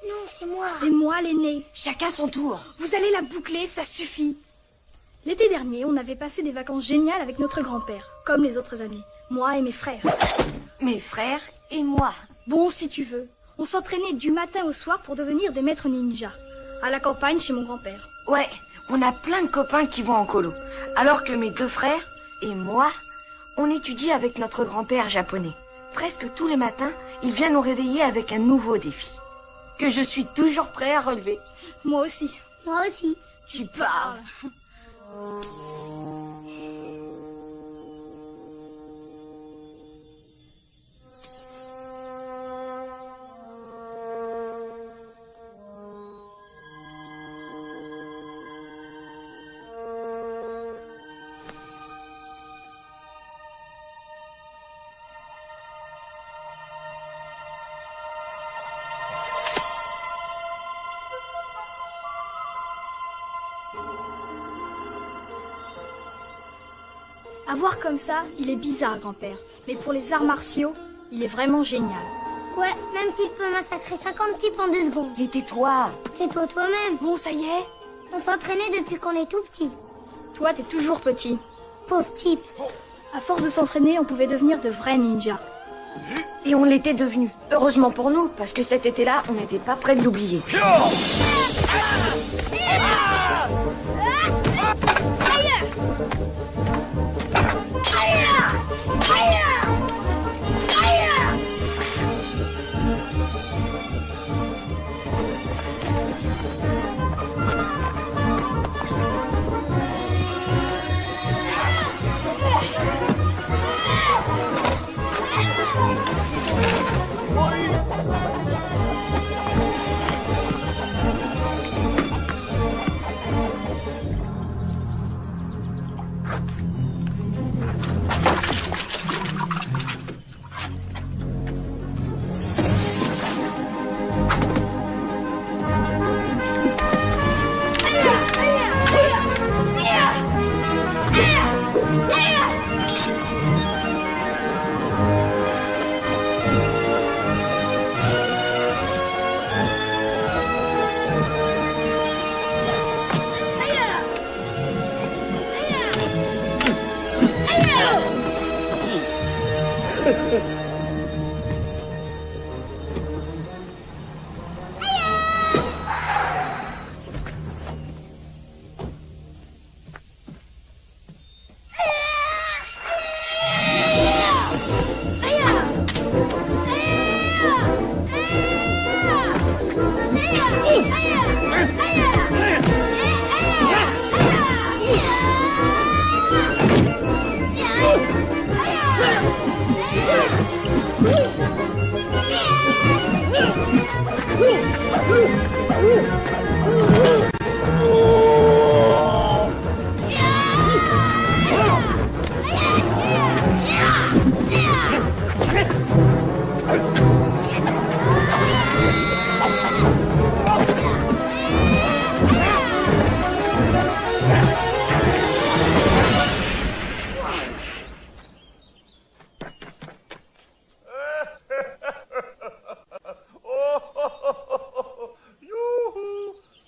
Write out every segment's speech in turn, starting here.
Non, c'est moi. C'est moi l'aîné. Chacun son tour. Vous allez la boucler, ça suffit. L'été dernier, on avait passé des vacances géniales avec notre grand-père, comme les autres années. Moi et mes frères. Mes frères et moi. Bon, si tu veux. On s'entraînait du matin au soir pour devenir des maîtres ninja. À la campagne chez mon grand-père. Ouais, on a plein de copains qui vont en colo. Alors que mes 2 frères et moi, on étudie avec notre grand-père japonais. Presque tous les matins, il vient nous réveiller avec un nouveau défi. Que je suis toujours prêt à relever. Moi aussi. Moi aussi. Tu parles. À voir comme ça, il est bizarre, grand-père. Mais pour les arts martiaux, il est vraiment génial. Ouais, même qu'il peut massacrer 50 types en 2 secondes. Et tais-toi. C'est toi toi-même. Bon, ça y est. On s'entraînait depuis qu'on est tout petit. Toi, t'es toujours petit. Pauvre type. À force de s'entraîner, on pouvait devenir de vrais ninjas. Et on l'était devenu. Heureusement pour nous, parce que cet été-là, on n'était pas près de l'oublier.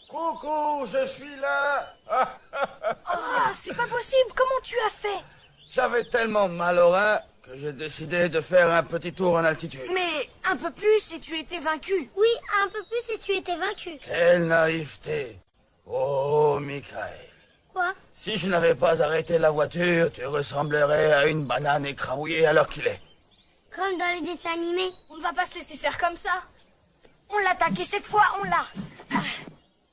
Coucou, je suis là. Ah, c'est pas possible. Comment tu as fait? J'avais tellement mal au rein que j'ai décidé de faire un petit tour en altitude. Mais un peu plus et tu étais vaincu. Oui, un peu plus et tu étais vaincu. Quelle naïveté. Oh, Michael. Quoi? Si je n'avais pas arrêté la voiture, tu ressemblerais à une banane écrabouillée à l'heure qu'il est. Comme dans les dessins animés. On ne va pas se laisser faire comme ça. On l'attaque et cette fois, on l'a.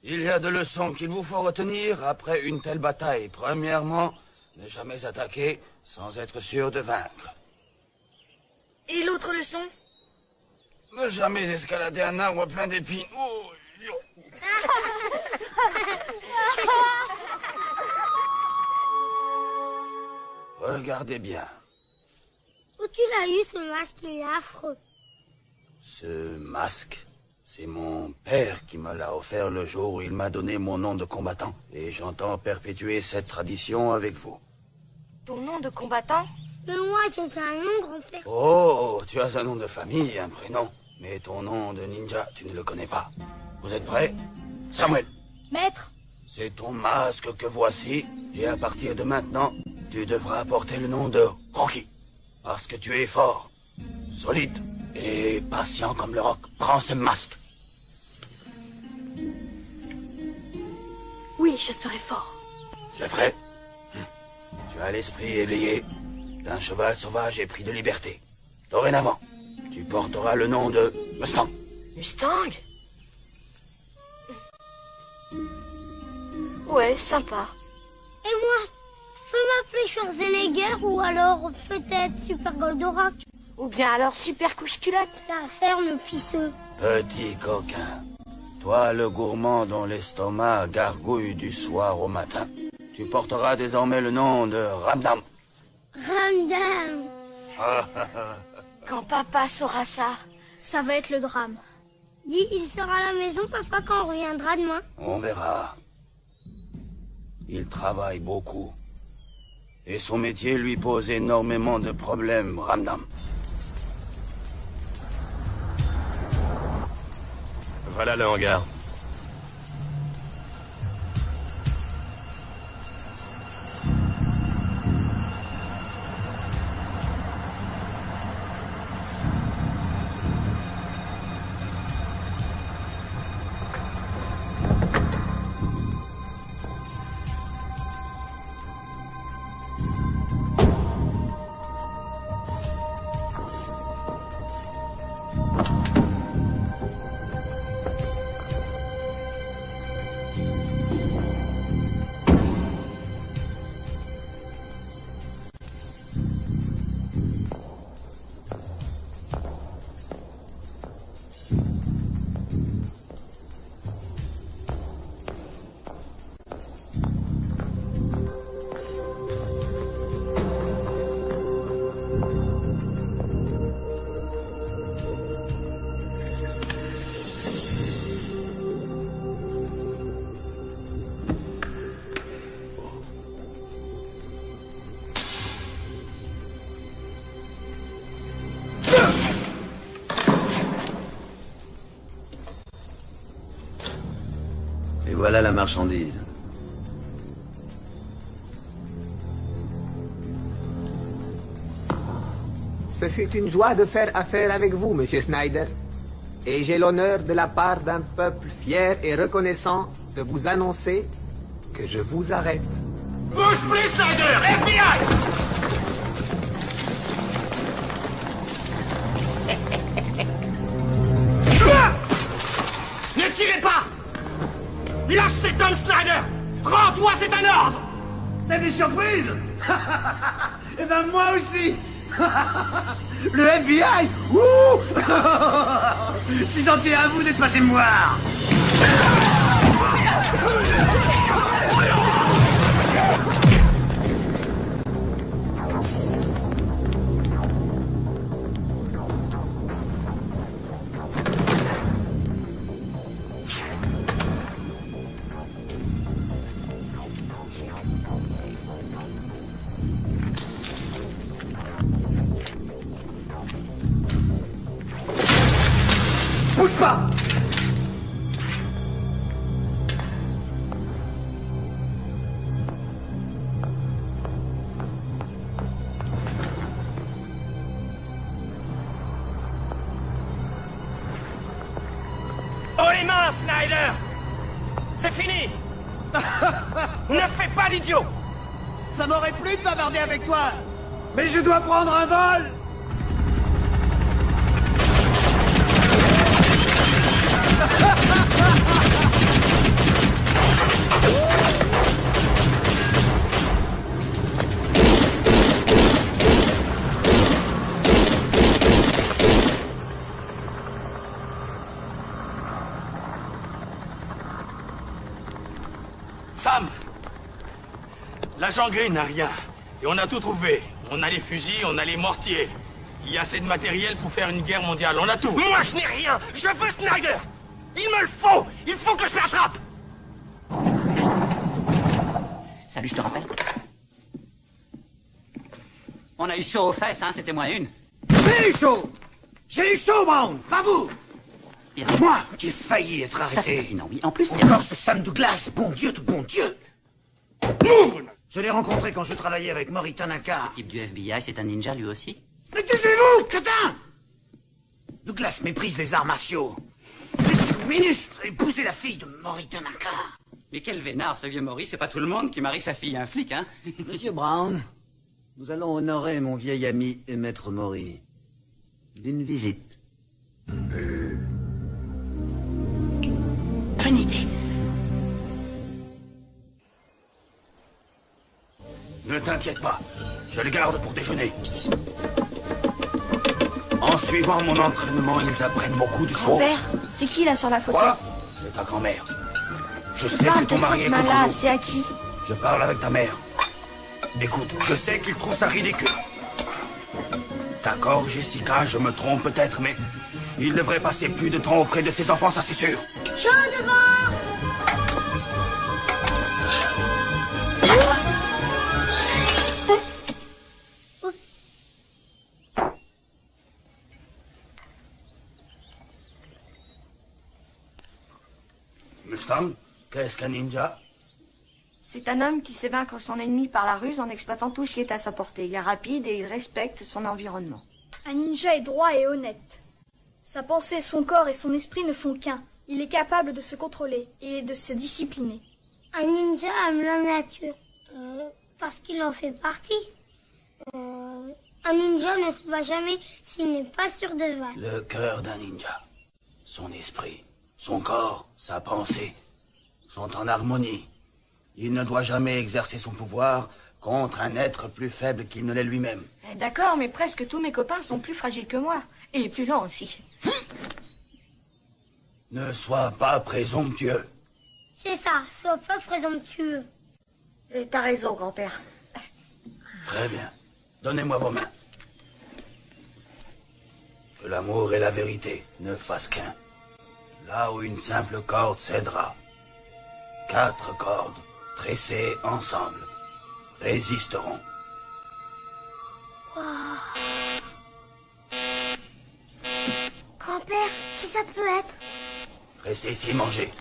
Il y a 2 leçons qu'il vous faut retenir après une telle bataille. Premièrement, ne jamais attaquer sans être sûr de vaincre. Et l'autre leçon? Ne jamais escalader un arbre plein d'épines. Oh, yo. Regardez bien. Où tu l'as eu ce masque? Il est affreux. Ce masque, c'est mon père qui me l'a offert le jour où il m'a donné mon nom de combattant. Et j'entends perpétuer cette tradition avec vous. Ton nom de combattant? Mais moi, j'ai un nom, grand-père. Oh, tu as un nom de famille, un prénom. Mais ton nom de ninja, tu ne le connais pas. Vous êtes prêts? Samuel, Maître, c'est ton masque que voici, et à partir de maintenant, tu devras porter le nom de Rocky. Parce que tu es fort, solide et patient comme le roc. Prends ce masque. oui, je serai fort. Jeffrey, tu as l'esprit éveillé d'un cheval sauvage et pris de liberté. Dorénavant, tu porteras le nom de Mustang. Mustang? Ouais, sympa. Et moi, je peux m'appeler Schwarzenegger ou alors peut-être Super Goldorak. Ou bien alors super couche-culotte. La ferme pisseux. Petit coquin, toi le gourmand dont l'estomac gargouille du soir au matin, tu porteras désormais le nom de Ramdam. Ramdam. Quand papa saura ça. Ça va être le drame. Dis, il sera à la maison, papa, quand on reviendra demain. On verra. Il travaille beaucoup. Et son métier lui pose énormément de problèmes, Ramdam. Voilà le hangar. Et voilà la marchandise. Ce fut une joie de faire affaire avec vous, Monsieur Snyder. Et j'ai l'honneur de la part d'un peuple fier et reconnaissant de vous annoncer que je vous arrête. Bouge plus, Snyder! FBI! Ne tirez pas! Lâche cet homme, Snyder! Rends-toi, c'est un ordre! T'as des surprises? Eh ben moi aussi. Le FBI. Ouh. C'est gentil à vous d'être passé me voir. Bouge pas! Oh les mains, Snyder! C'est fini! Ne fais pas l'idiot! Ça m'aurait plu de bavarder avec toi, mais je dois prendre un vol! Sam! L'agent Green n'a rien. Et on a tout trouvé. On a les fusils, on a les mortiers. Il y a assez de matériel pour faire une guerre mondiale. On a tout. Moi, je n'ai rien. Je veux Snyder. Il me le faut. Il faut que je l'attrape. Salut, je te rappelle. On a eu chaud aux fesses, hein, c'était moins une. J'ai eu chaud! J'ai eu chaud, Brown, pas vous. Bien sûr. Moi qui ai failli être Ça, c'est arrêté. pertinent, oui. En plus, c'est... Encore ce Sam Douglas, bon Dieu, tout bon Dieu. Je l'ai rencontré quand je travaillais avec Mori Tanaka. Type du FBI, c'est un ninja, lui aussi. Mais taisez-vous, crétin! Douglas méprise les arts martiaux. Mais ce ministre a épousé la fille de Mori Tanaka. Mais quel vénard, ce vieux Maurice. C'est pas tout le monde qui marie sa fille à un flic, hein. Monsieur Brown, nous allons honorer mon vieil ami et maître Mori d'une visite. Bonne idée. Ne t'inquiète pas, je le garde pour déjeuner. En suivant mon entraînement, ils apprennent beaucoup de choses. Grand-père, c'est qui là sur la photo? Quoi? C'est ta grand-mère. Je sais Parle que ton de mari cette est contre main-là, nous. c'est à qui? Je parle avec ta mère. Écoute, je sais qu'il trouve ça ridicule. D'accord, Jessica, je me trompe peut-être, mais il devrait passer plus de temps auprès de ses enfants, ça c'est sûr. Chaud devant! Mustang, qu'est-ce qu'un ninja? C'est un homme qui sait vaincre son ennemi par la ruse en exploitant tout ce qui est à sa portée. Il est rapide et il respecte son environnement. Un ninja est droit et honnête. Sa pensée, son corps et son esprit ne font qu'un. Il est capable de se contrôler et de se discipliner. Un ninja aime la nature. Parce qu'il en fait partie. Un ninja ne se bat jamais s'il n'est pas sûr de vaincre. Le cœur d'un ninja, son esprit, son corps, sa pensée, sont en harmonie. Il ne doit jamais exercer son pouvoir contre un être plus faible qu'il ne l'est lui-même. D'accord, mais presque tous mes copains sont plus fragiles que moi. Et plus lents aussi. Ne sois pas présomptueux. C'est ça, sois pas présomptueux. Et t'as raison, grand-père. Très bien. Donnez-moi vos mains. Que l'amour et la vérité ne fassent qu'un. Là où une simple corde cédera, 4 cordes, tressées ensemble, résisteront. Grand-père, qui ça peut être? Restez ici et mangez.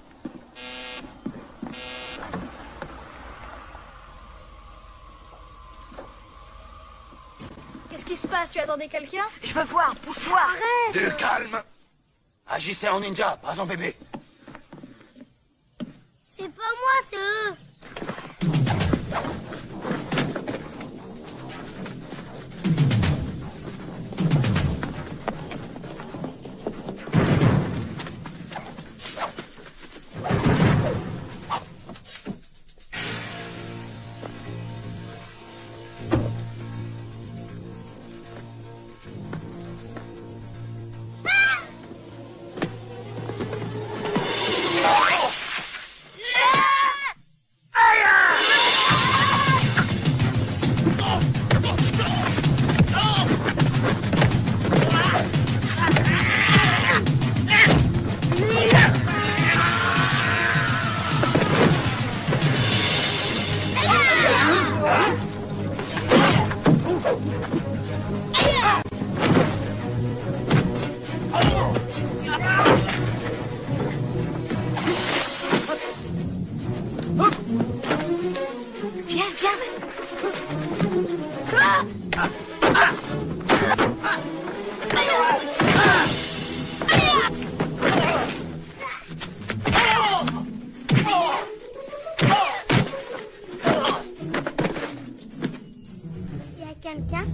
Qu'est-ce qui se passe? Tu attendais quelqu'un? Je veux voir, pousse-toi. Arrête! Du calme. Agissez en ninja, pas en bébé. C'est pas moi, c'est eux. Viens, viens. Il y a quelqu'un?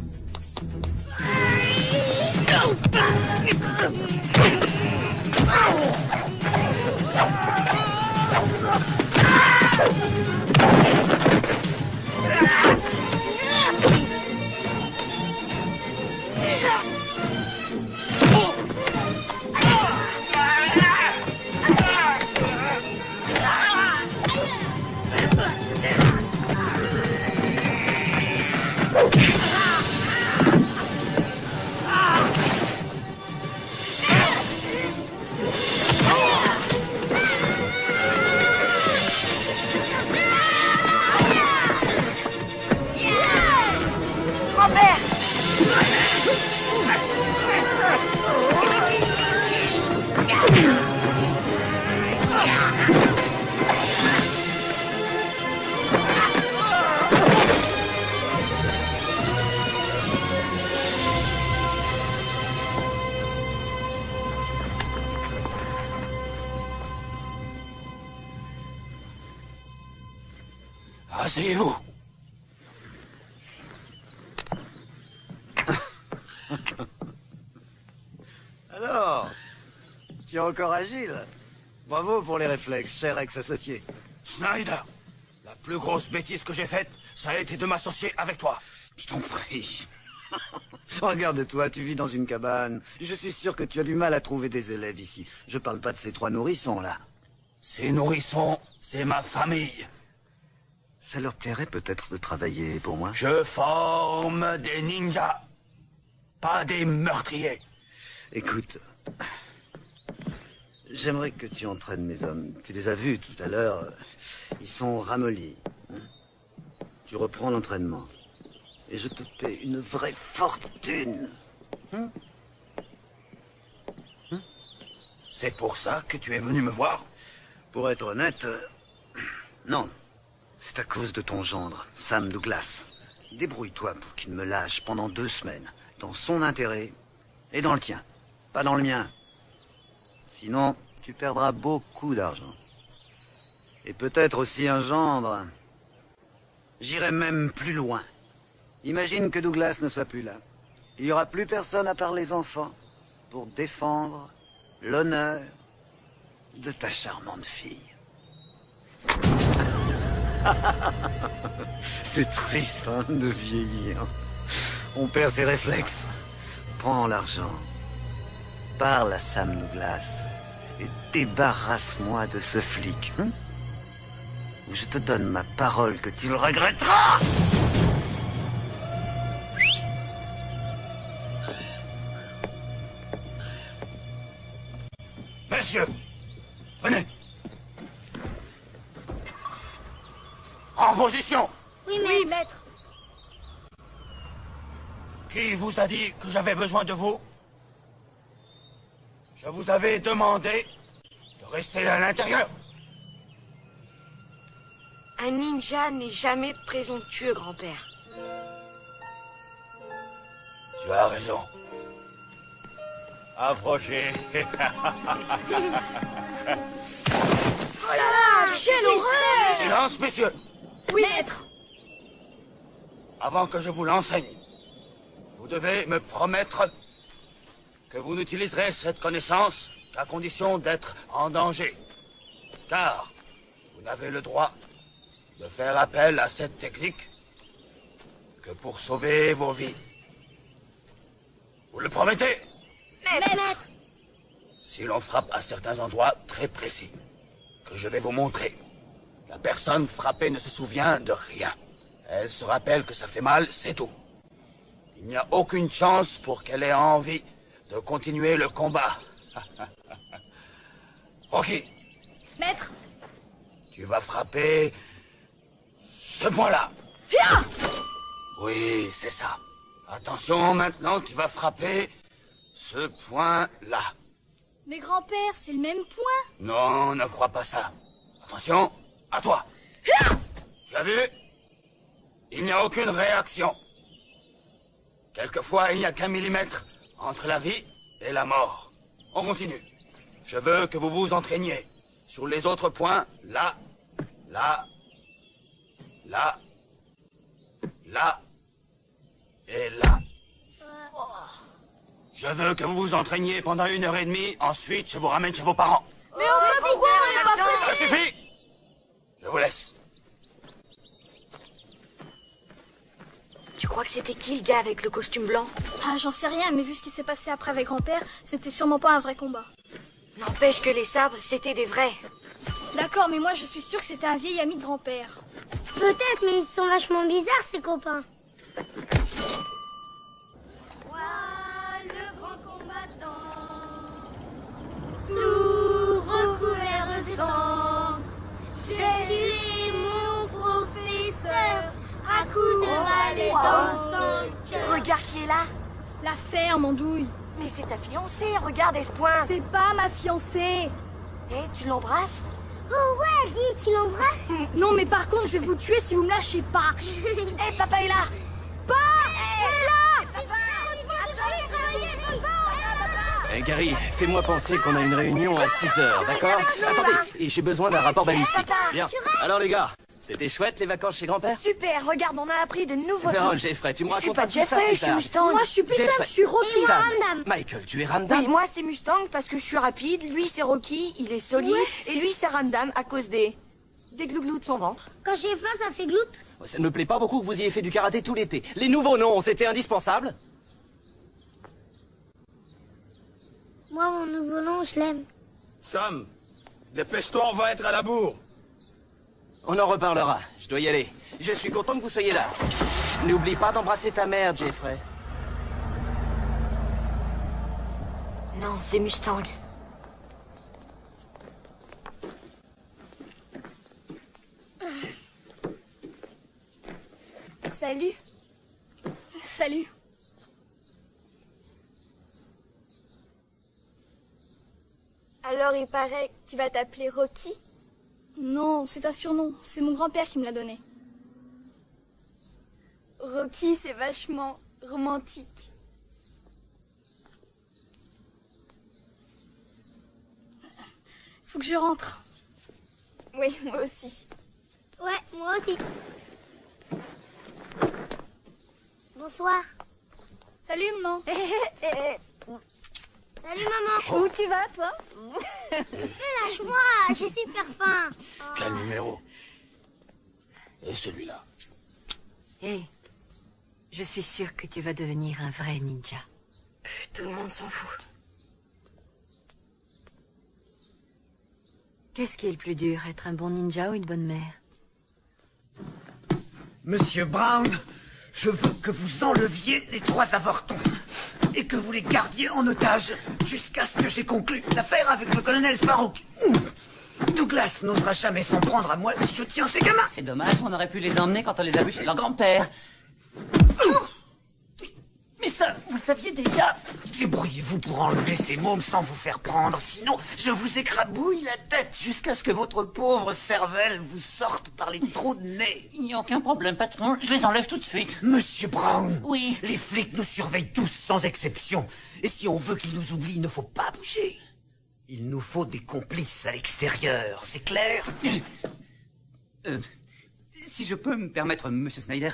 Asseyez-vous. Alors, tu es encore agile. Bravo pour les réflexes, cher ex-associé. Snyder, la plus grosse bêtise que j'ai faite, ça a été de m'associer avec toi. Je t'en prie. Regarde-toi, tu vis dans une cabane. Je suis sûr que tu as du mal à trouver des élèves ici. Je parle pas de ces 3 nourrissons, là. Ces nourrissons, c'est ma famille. Ça leur plairait peut-être de travailler pour moi. Je forme des ninjas, pas des meurtriers. Écoute, j'aimerais que tu entraînes mes hommes. Tu les as vus tout à l'heure. Ils sont ramollis. Tu reprends l'entraînement. Et je te paie une vraie fortune. C'est pour ça que tu es venu me voir? Pour être honnête, non. C'est à cause de ton gendre, Sam Douglas. Débrouille-toi pour qu'il me lâche pendant 2 semaines. Dans son intérêt et dans le tien. Pas dans le mien. Sinon, tu perdras beaucoup d'argent. Et peut-être aussi un gendre. J'irai même plus loin. Imagine que Douglas ne soit plus là. Il n'y aura plus personne à part les enfants pour défendre l'honneur de ta charmante fille. C'est triste, hein, de vieillir. On perd ses réflexes. Prends l'argent. Parle à Sam Douglas et débarrasse-moi de ce flic. Ou je te donne ma parole que tu le regretteras. Messieurs, venez. En position. Oui, maître. Qui vous a dit que j'avais besoin de vous? Je vous avais demandé de rester à l'intérieur. Un ninja n'est jamais présomptueux, grand-père. Tu as raison. Approchez. Oh là là, quelle horreur! Silence, messieurs. Oui, maître. Avant que je vous l'enseigne, vous devez me promettre que vous n'utiliserez cette connaissance qu'à condition d'être en danger. Car vous n'avez le droit de faire appel à cette technique que pour sauver vos vies. Vous le promettez? Maître. Si l'on frappe à certains endroits très précis, que je vais vous montrer, la personne frappée ne se souvient de rien. Elle se rappelle que ça fait mal, c'est tout. Il n'y a aucune chance pour qu'elle ait envie de continuer le combat. Rocky, Maître. tu vas frapper ce point-là. Oui, c'est ça. Attention, maintenant, tu vas frapper ce point-là. Mais grand-père, c'est le même point. Non, ne crois pas ça. Attention, à toi. Tu as vu? Il n'y a aucune réaction. Quelquefois, il n'y a qu'un millimètre entre la vie et la mort. On continue. Je veux que vous vous entraîniez sur les autres points, là, là, là, là et là. Je veux que vous vous entraîniez pendant 1h30, ensuite je vous ramène chez vos parents. Mais enfin, pourquoi on n'est pas Ça pressé? suffit! Je vous laisse. Tu crois que c'était qui le gars avec le costume blanc? Ah, j'en sais rien, mais vu ce qui s'est passé après avec grand-père, c'était sûrement pas un vrai combat. N'empêche que les sabres, c'était des vrais. D'accord, mais moi je suis sûre que c'était un vieil ami de grand-père. Peut-être, mais ils sont vachement bizarres, ces copains. Le grand combattant, tout recouvert de sang. J'ai tué mon professeur à coups de balai dans le cœur. Regarde qui est là. La ferme, andouille. Mais c'est ta fiancée, regarde, elle se pointe. C'est pas ma fiancée. Eh, tu l'embrasses? Oh ouais, dis, tu l'embrasses? Non, mais par contre, je vais vous tuer si vous me lâchez pas. Eh, papa est là. Eh, Gary, fais-moi penser qu'on a une réunion à 6 heures, d'accord? Attendez, et j'ai besoin d'un rapport balistique. Bien. Alors les gars, C'était chouette les vacances chez grand-père? Super, regarde, on a appris de nouveaux Non, trucs. Jeffrey, tu me Je suis racontes pas Jeffrey, je suis Mustang. Moi, je suis plus Sam, je suis Rocky. Et moi, Sam. Ramdam. Michael, tu es Ramdam? Oui, moi c'est Mustang parce que je suis rapide, lui c'est Rocky, il est solide, et lui c'est Ramdam à cause des glouglous de son ventre. Quand j'ai faim, ça fait gloup. Ça ne me plaît pas beaucoup que vous ayez fait du karaté tout l'été. Les nouveaux noms, c'était indispensable. Moi, mon nouveau nom, je l'aime. Sam, dépêche-toi, on va être à la bourre. On en reparlera. Je dois y aller. Je suis content que vous soyez là. N'oublie pas d'embrasser ta mère, Jeffrey. Non, c'est Mustang. Salut. Salut. Alors il paraît que tu vas t'appeler Rocky? Non, c'est un surnom. C'est mon grand-père qui me l'a donné. Rocky, c'est vachement romantique. Faut que je rentre. Oui, moi aussi. Ouais, moi aussi. Bonsoir. Salut, maman. Salut, maman. Où tu vas, toi? Lâche-moi, j'ai super faim. Quel numéro? Et celui-là? Hé, je suis sûre que tu vas devenir un vrai ninja. Tout le monde s'en fout. Qu'est-ce qui est le plus dur, être un bon ninja ou une bonne mère? Monsieur Brown, je veux que vous enleviez les 3 avortons et que vous les gardiez en otage jusqu'à ce que j'ai conclu l'affaire avec le colonel Farouk. Douglas n'osera jamais s'en prendre à moi si je tiens ces gamins. C'est dommage, on aurait pu les emmener quand on les a vus chez leur grand-père. Mais ça, vous le saviez déjà. Débrouillez-vous pour enlever ces mômes sans vous faire prendre, sinon je vous écrabouille la tête jusqu'à ce que votre pauvre cervelle vous sorte par les trous de nez. Il n'y a aucun problème, patron, je les enlève tout de suite. Monsieur Brown, Oui. les flics nous surveillent tous sans exception. Et si on veut qu'ils nous oublient, il ne faut pas bouger. Il nous faut des complices à l'extérieur, c'est clair? Si je peux me permettre, monsieur Snyder,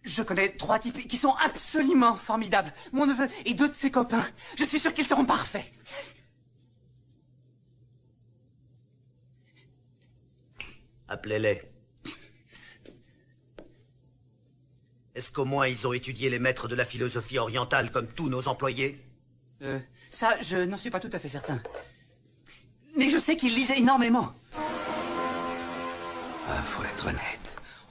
je connais 3 types qui sont absolument formidables. Mon neveu et 2 de ses copains. Je suis sûr qu'ils seront parfaits. Appelez-les. Est-ce qu'au moins ils ont étudié les maîtres de la philosophie orientale comme tous nos employés? Ça, je n'en suis pas tout à fait certain. Mais je sais qu'ils lisent énormément. Ah, faut être honnête.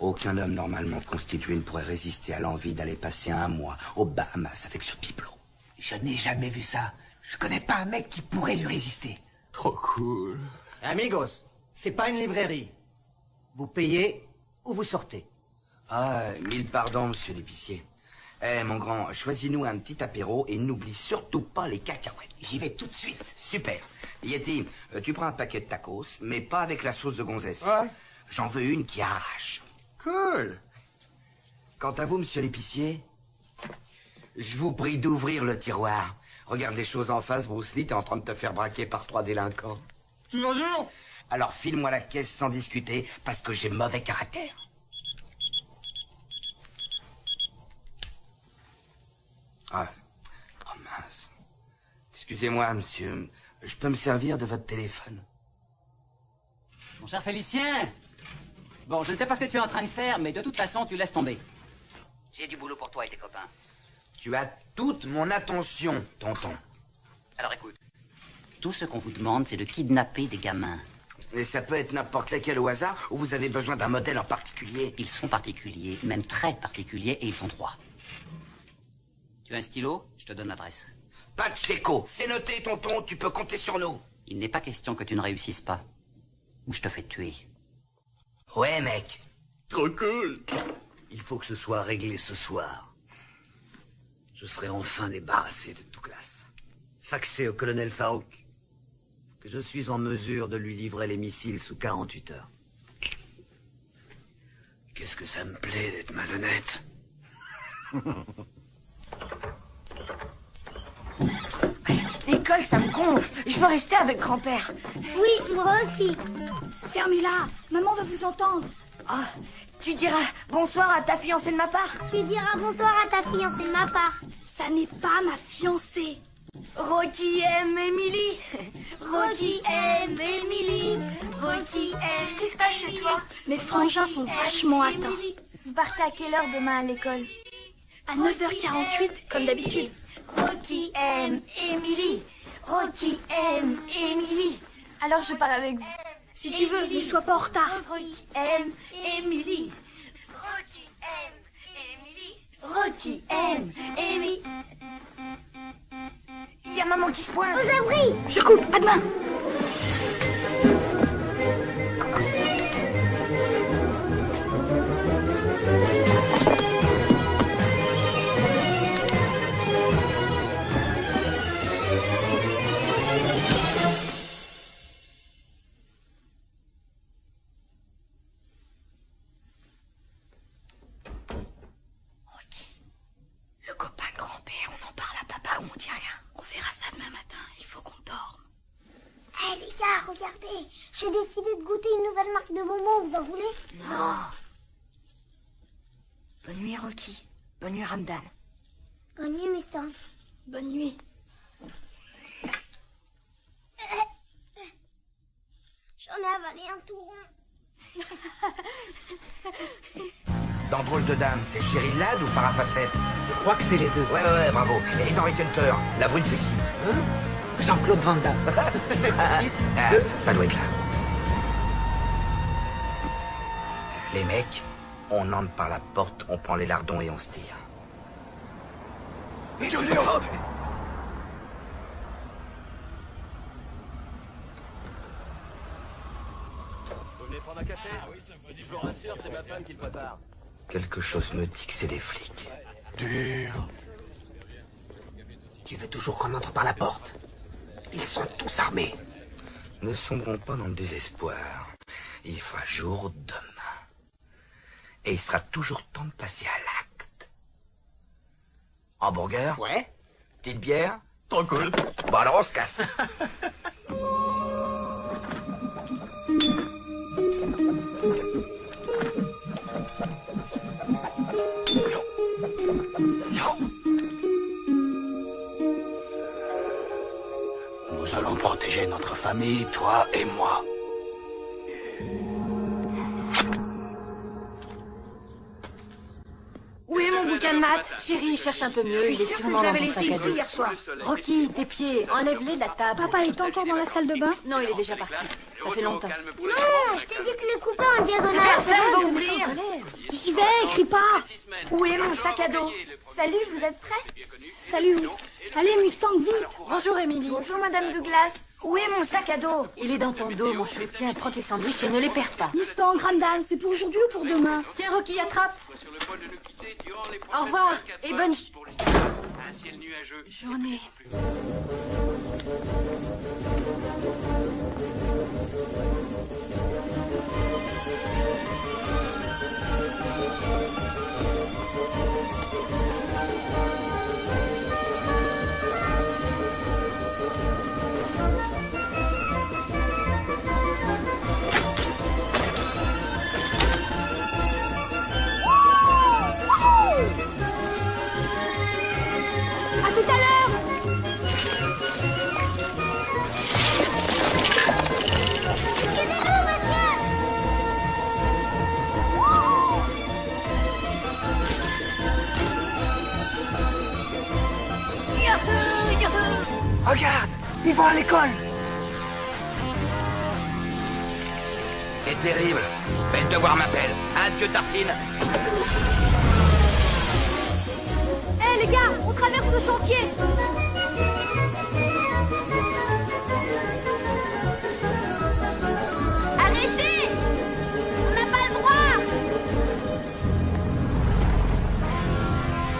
Aucun homme normalement constitué ne pourrait résister à l'envie d'aller passer un mois aux Bahamas avec ce bibelot. Je n'ai jamais vu ça. Je connais pas un mec qui pourrait lui résister. Trop cool. Amigos, c'est pas une librairie. Vous payez ou vous sortez. Ah, 1000 pardons, monsieur l'épicier. Eh, mon grand, choisis-nous un petit apéro et n'oublie surtout pas les cacahuètes. J'y vais tout de suite. Super. Yeti, tu prends un paquet de tacos, mais pas avec la sauce de gonzesse. Ouais. J'en veux une qui arrache. Cool. Quant à vous, monsieur l'épicier, je vous prie d'ouvrir le tiroir. Regarde les choses en face, Bruce Lee, t'es en train de te faire braquer par 3 délinquants. Tu vas dire? Alors file-moi la caisse sans discuter, parce que j'ai mauvais caractère. Ah, oh mince. Excusez-moi, monsieur, je peux me servir de votre téléphone? Mon cher Félicien. Bon, je ne sais pas ce que tu es en train de faire, mais de toute façon, tu laisses tomber. J'ai du boulot pour toi et tes copains. Tu as toute mon attention, tonton. Alors écoute, tout ce qu'on vous demande, c'est de kidnapper des gamins. Et ça peut être n'importe lequel au hasard, ou vous avez besoin d'un modèle en particulier? Ils sont particuliers, même très particuliers, et ils sont 3. Tu as un stylo? Je te donne l'adresse. Pacheco, c'est noté, tonton, tu peux compter sur nous. Il n'est pas question que tu ne réussisses pas. Ou je te fais tuer. Ouais, mec. Trop cool. Il faut que ce soit réglé ce soir. Je serai enfin débarrassé de Douglas. Faxé au colonel Farouk que je suis en mesure de lui livrer les missiles sous 48 heures. Qu'est-ce que ça me plaît d'être malhonnête. L'école, ça me gonfle. Je veux rester avec grand-père. Oui, moi aussi. Fermez-la. Maman va vous entendre. Ah, tu diras bonsoir à ta fiancée de ma part. Tu diras bonsoir à ta fiancée de ma part. Ça n'est pas ma fiancée. Rocky aime Emily. Rocky aime Emily. Rocky aime. Qu'est-ce qui se passe chez toi? Mes frangins sont vachement atteints. Vous partez à quelle heure demain à l'école? À 9h48, comme d'habitude. Rocky aime Emily. Rocky aime Emily. Alors je pars avec vous. Si tu veux, ne sois pas en retard. Rocky aime Emily. Rocky aime Emily. Rocky aime Emily. Il y a maman qui se pointe. Aux abris. Je coupe, à demain. Le copain de grand-père, on en parle à papa ou on dit rien? On verra ça demain matin, il faut qu'on dorme. Hé les gars, regardez. J'ai décidé de goûter une nouvelle marque de bonbons, vous en voulez? Non. Bonne nuit, Rocky. Bonne nuit, Ramdan. Bonne nuit, Mustang. Bonne nuit. J'en ai avalé un tout rond. Dans Drôle de Dame, c'est Cheryl Ladd ou Farrah Fawcett? Je crois que c'est les deux. Ouais, bravo. Et dans Rick Hunter, la brune, c'est qui? Jean-Claude Van Damme. Ça doit être là. Les mecs, on entre par la porte, on prend les lardons et on se tire. Vous venez prendre un café? Ah oui, ça fait du. Je vous rassure, c'est ma femme qui le prépare. Quelque chose me dit que c'est des flics. Dur. Tu veux toujours qu'on entre par la porte? Ils sont tous armés. Ne sombrons pas dans le désespoir. Il fera jour demain. Et il sera toujours temps de passer à l'acte. Hamburger? Ouais. Petite bière? Trop cool. Bon, alors on se casse. Nous allons protéger notre famille, toi et moi. Où est mon bouquin de maths? Chérie, cherche un peu mieux, il est sûrement dans ton sac à dos. Hier soir. Rocky, tes pieds, enlève-les de la table. Papa est encore dans la salle de bain? Non, il est déjà parti. Ça fait longtemps. Non, je t'ai dit de les couper en diagonale. Personne va ouvrir. J'y vais, crie pas. Où est mon sac à dos? Salut, vous êtes prêts? Salut. Allez, Mustang, vite. Bonjour, Émilie. Bonjour, Madame Douglas. Où est mon sac à dos? Il est dans ton dos, mon chouette. Tiens, prends tes sandwichs et ne les perds pas. Mustang, Ramdan, c'est pour aujourd'hui ou pour demain? Tiens, Rocky, attrape. Au revoir et bonne journée. À tout à l'heure. Regarde, ils vont à l'école. C'est terrible. Mais le devoir m'appelle. Adieu, Tartine. Hé les gars, on traverse le chantier. Arrêtez! On n'a pas le droit!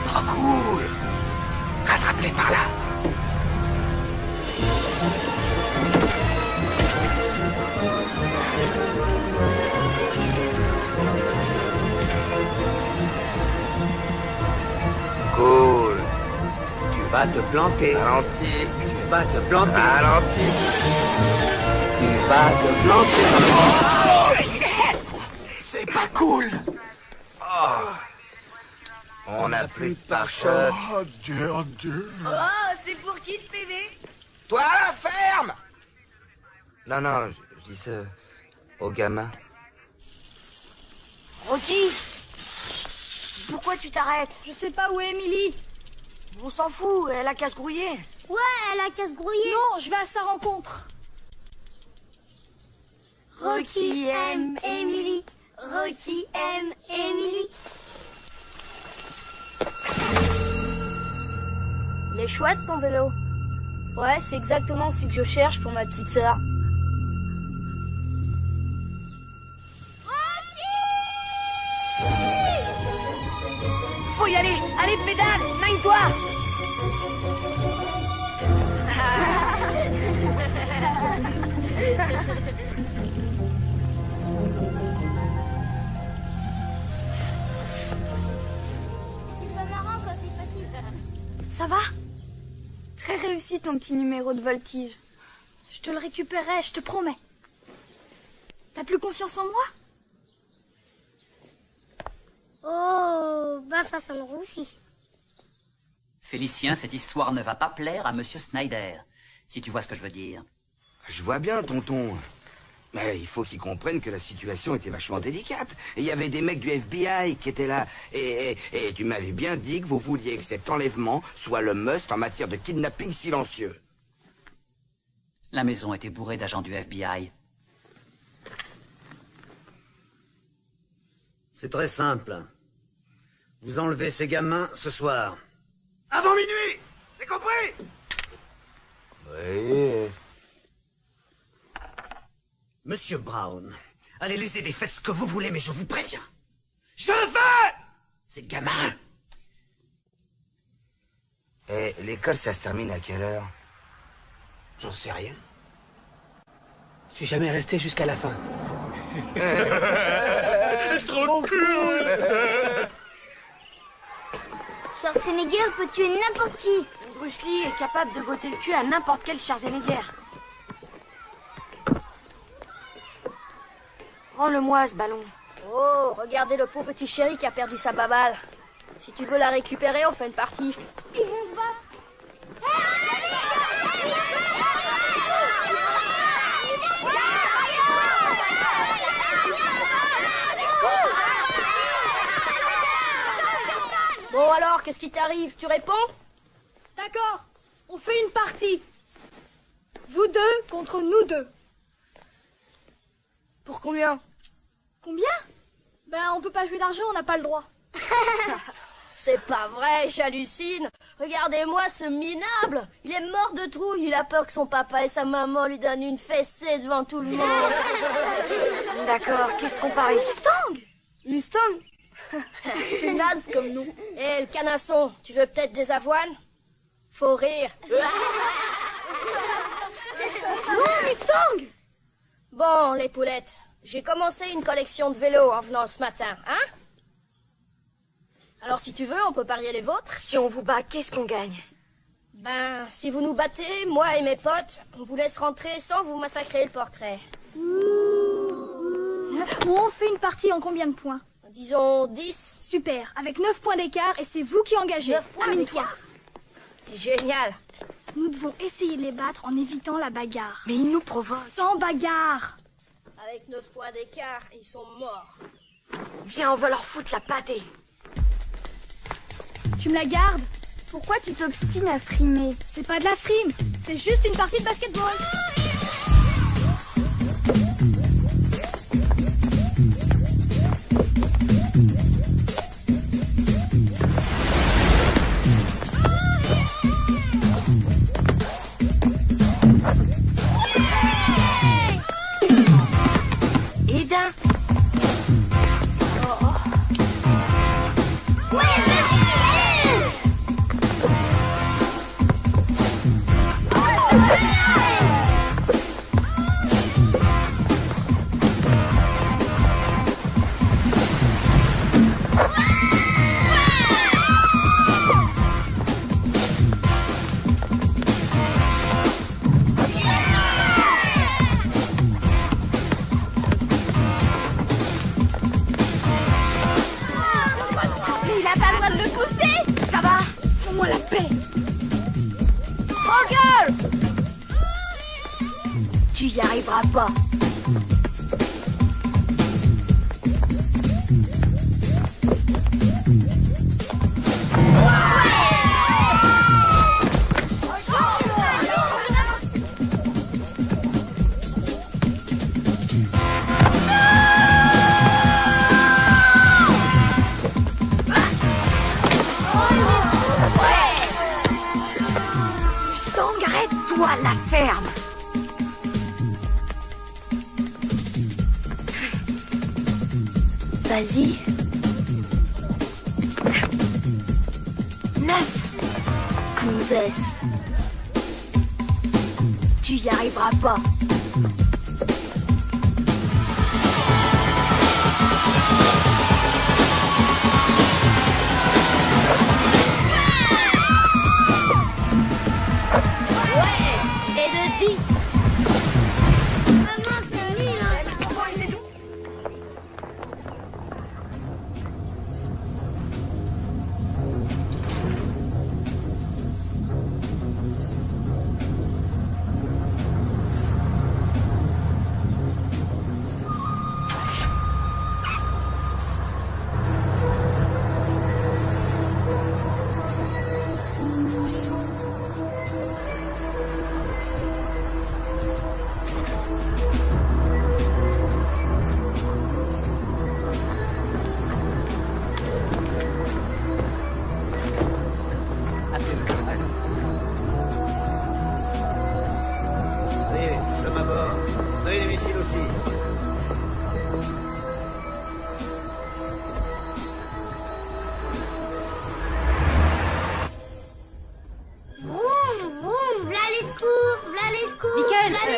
Trop cool. Rattrape-les par là. Cool. Tu vas te planter. Ralenti. Tu vas te planter. Ralenti. Tu vas te planter. C'est pas cool. On n'a plus de pare-choc. Oh Dieu, oh Dieu. Oh, c'est pour qui le PV? Toi, la ferme! Non, je dis ça aux gamins. Rocky, pourquoi tu t'arrêtes? Je sais pas où est Emily. On s'en fout, elle a qu'à se grouiller. Ouais, elle a qu'à se grouiller. Non, je vais à sa rencontre. Rocky aime Emily. Rocky aime Emily. Il est chouette ton vélo. Ouais, c'est exactement ce que je cherche pour ma petite sœur. Faut y aller. Allez, pédale, magne-toi. C'est pas marrant quand c'est facile. Ça va? Très réussi ton petit numéro de voltige. Je te le récupérerai, je te promets. T'as plus confiance en moi? Oh, bah ça sent le roussi. Félicien, cette histoire ne va pas plaire à Monsieur Snyder, si tu vois ce que je veux dire. Je vois bien, tonton. Mais il faut qu'ils comprennent que la situation était vachement délicate. Et il y avait des mecs du FBI qui étaient là. Et tu m'avais bien dit que vous vouliez que cet enlèvement soit le must en matière de kidnapping silencieux. La maison était bourrée d'agents du FBI. C'est très simple. Vous enlevez ces gamins ce soir. Avant minuit. C'est compris? Oui. Monsieur Brown, allez les aider, faites ce que vous voulez, mais je vous préviens. Je veux ces gamins. Et l'école, ça se termine à quelle heure? J'en sais rien. Je suis jamais resté jusqu'à la fin. Trop cool. Schwarzenegger peut tuer n'importe qui. Bruce Lee est capable de botter le cul à n'importe quel Schwarzenegger. Rends-le-moi, ce ballon. Oh, regardez le pauvre petit chéri qui a perdu sa baballe. Si tu veux la récupérer, on fait une partie. Ils vont se battre. Bon alors, qu'est-ce qui t'arrive? Tu réponds? D'accord, on fait une partie. Vous deux contre nous deux. Pour combien? Combien? Ben, on peut pas jouer d'argent, on n'a pas le droit. C'est pas vrai, j'hallucine. Regardez-moi ce minable. Il est mort de trouille, il a peur que son papa et sa maman lui donnent une fessée devant tout le monde. D'accord, qu'est-ce qu'on parie? Mustang? C'est naze comme nous. Eh, le canasson, tu veux peut-être des avoines? Faut rire. Non, Mustang! Bon, les poulettes, j'ai commencé une collection de vélos en venant ce matin, hein? Alors si tu veux, on peut parier les vôtres. Si on vous bat, qu'est-ce qu'on gagne? Ben, si vous nous battez, moi et mes potes, on vous laisse rentrer sans vous massacrer le portrait. On fait une partie en combien de points? Disons 10. Super, avec 9 points d'écart et c'est vous qui engagez. 9 points d'écart. Génial. Nous devons essayer de les battre en évitant la bagarre. Mais ils nous provoquent. Sans bagarre. Avec 9 points d'écart, ils sont morts. Viens, on va leur foutre la pâtée. Tu me la gardes? Pourquoi tu t'obstines à frimer? C'est pas de la frime, c'est juste une partie de basketball. Eda. y arriveras pas. Arrête-toi la ferme. Vas-y. 9. Cousès. Tu y arriveras pas.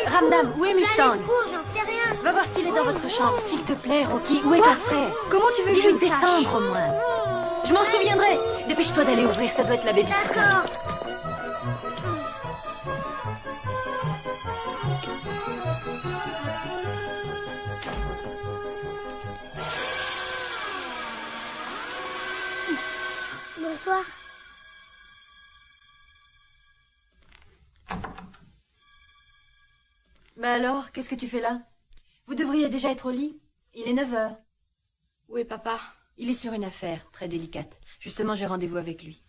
Ramdam, où est Mustang? J'en sais rien. Va voir s'il est dans votre chambre. S'il te plaît, Rocky, où est ton frère? Comment tu veux que je Dis-lui le de descendre au moins. Je m'en souviendrai. Dépêche-toi d'aller ouvrir, ça doit être la babysitter. D'accord. Bonsoir. Bah alors, qu'est-ce que tu fais là? Vous devriez déjà être au lit. Il est 9h. Où est papa? Il est sur une affaire très délicate. Justement, j'ai rendez-vous avec lui.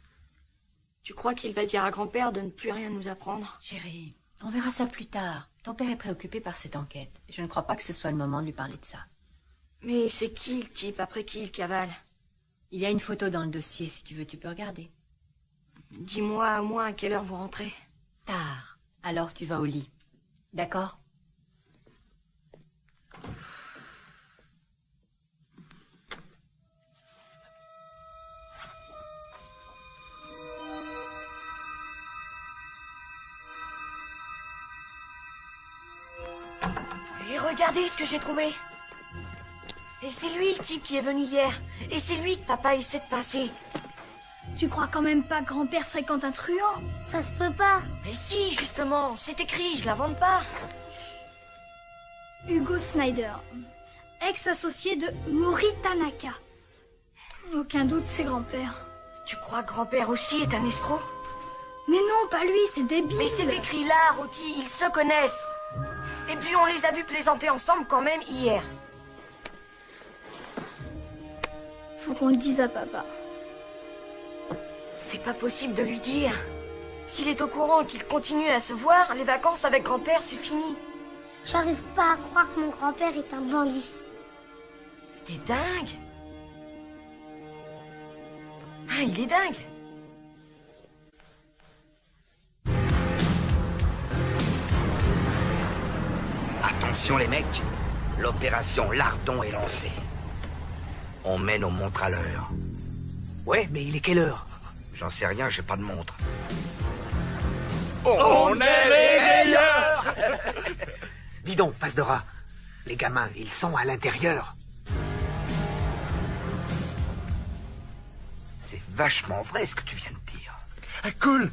Tu crois qu'il va dire à grand-père de ne plus rien nous apprendre? Chérie, on verra ça plus tard. Ton père est préoccupé par cette enquête. Et je ne crois pas que ce soit le moment de lui parler de ça. Mais c'est qui le type après qui il cavale? Il y a une photo dans le dossier, si tu veux, tu peux regarder. Dis-moi au moins à quelle heure vous rentrez. Tard. Alors tu vas au lit. D'accord? Et regardez ce que j'ai trouvé. Et c'est lui le type qui est venu hier. Et c'est lui que papa essaie de pincer. Tu crois quand même pas que grand-père fréquente un truand? Ça se peut pas. Mais si, justement, c'est écrit, je l'invente pas. Hugo Snyder, ex-associé de Mori Tanaka. Aucun doute, c'est grand-père. Tu crois que grand-père aussi est un escroc? Mais non, pas lui, c'est débile. Mais c'est écrit là, Rocky, ils se connaissent. Et puis on les a vus plaisanter ensemble quand même hier. Faut qu'on le dise à papa. C'est pas possible de lui dire. S'il est au courant qu'il continue à se voir, les vacances avec grand-père, c'est fini. J'arrive pas à croire que mon grand-père est un bandit. T'es dingue. Ah, il est dingue. Attention les mecs, l'opération Lardon est lancée. On mène aux montres à l'heure. Ouais, mais il est quelle heure? J'en sais rien, j'ai pas de montre. On est les meilleurs. Dis donc, Pasdora, les gamins, ils sont à l'intérieur. C'est vachement vrai ce que tu viens de dire. Ah, cool.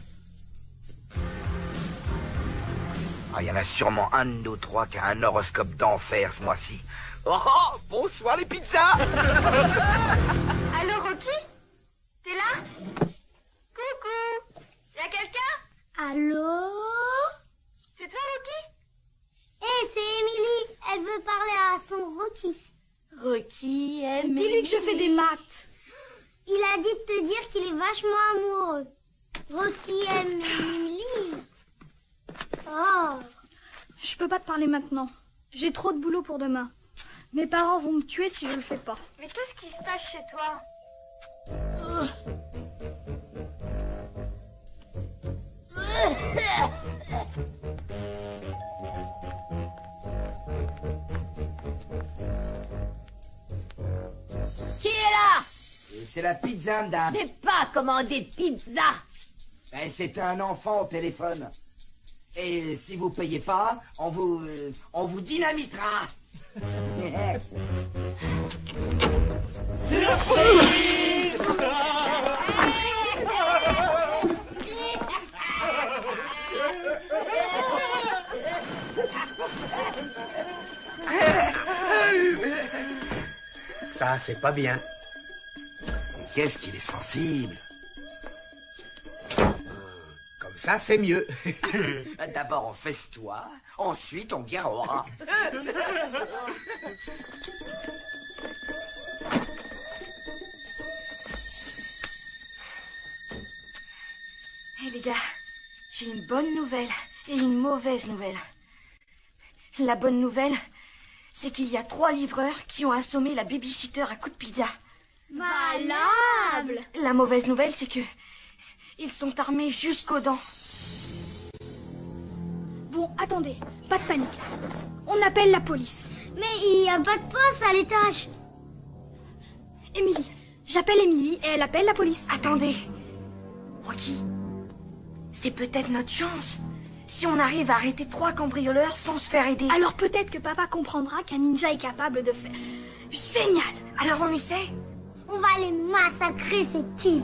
Ah, il y en a sûrement un de nous trois qui a un horoscope d'enfer ce mois-ci. Oh, bonsoir les pizzas. Allô, Rocky? T'es là? Coucou? Y'a quelqu'un? Allô? C'est toi, Rocky? Hé, c'est Émilie. Elle veut parler à son Rocky. Rocky aime... Dis-lui que je fais des maths. Il a dit de te dire qu'il est vachement amoureux. Rocky aime Émilie. Oh. Je peux pas te parler maintenant. J'ai trop de boulot pour demain. Mes parents vont me tuer si je le fais pas. Mais qu'est-ce qui se passe chez toi? Qui est là? C'est la pizza, madame. Je n'ai pas commandé de pizza. C'est un enfant au téléphone. Et si vous payez pas, on vous dynamitera. C'est la police! Ça, c'est pas bien. Qu'est-ce qu'il est sensible. Comme ça, c'est mieux. D'abord on festoie, ensuite on guerroie. Hé les gars, j'ai une bonne nouvelle et une mauvaise nouvelle. La bonne nouvelle, c'est qu'il y a 3 livreurs qui ont assommé la babysitter à coups de pizza. Valable. La mauvaise nouvelle, c'est que ils sont armés jusqu'aux dents. Bon, attendez, pas de panique. On appelle la police. Mais il n'y a pas de poste à l'étage. Émilie. J'appelle Émilie et elle appelle la police. Attendez. Rocky, c'est peut-être notre chance. Si on arrive à arrêter 3 cambrioleurs sans se faire aider. Alors peut-être que papa comprendra qu'un ninja est capable de faire... Génial. Alors on essaie? On va les massacrer, ces types.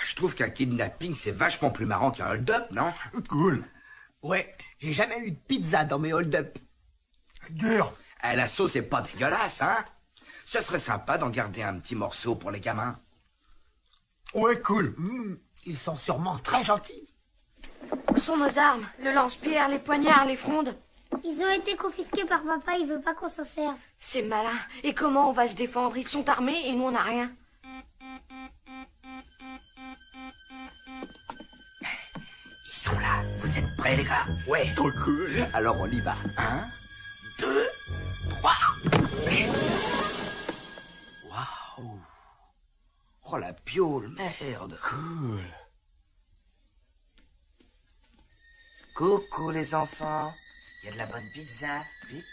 Je trouve qu'un kidnapping, c'est vachement plus marrant qu'un hold-up, non? Cool. Ouais, j'ai jamais eu de pizza dans mes hold-up. Dur. La sauce est pas dégueulasse, hein? Ce serait sympa d'en garder un petit morceau pour les gamins. Ouais, cool. Ils sont sûrement très gentils. Où sont nos armes? Le lance-pierre, les poignards, les frondes? Ils ont été confisqués par papa, il veut pas qu'on s'en serve. C'est malin. Et comment on va se défendre? Ils sont armés et nous on n'a rien. Ils sont là. Vous êtes prêts, les gars? Ouais. Trop cool. Alors on y va. 1, 2, 3. Waouh. Oh la piole, merde. Cool. Coucou les enfants. Il y a de la bonne pizza. Petit.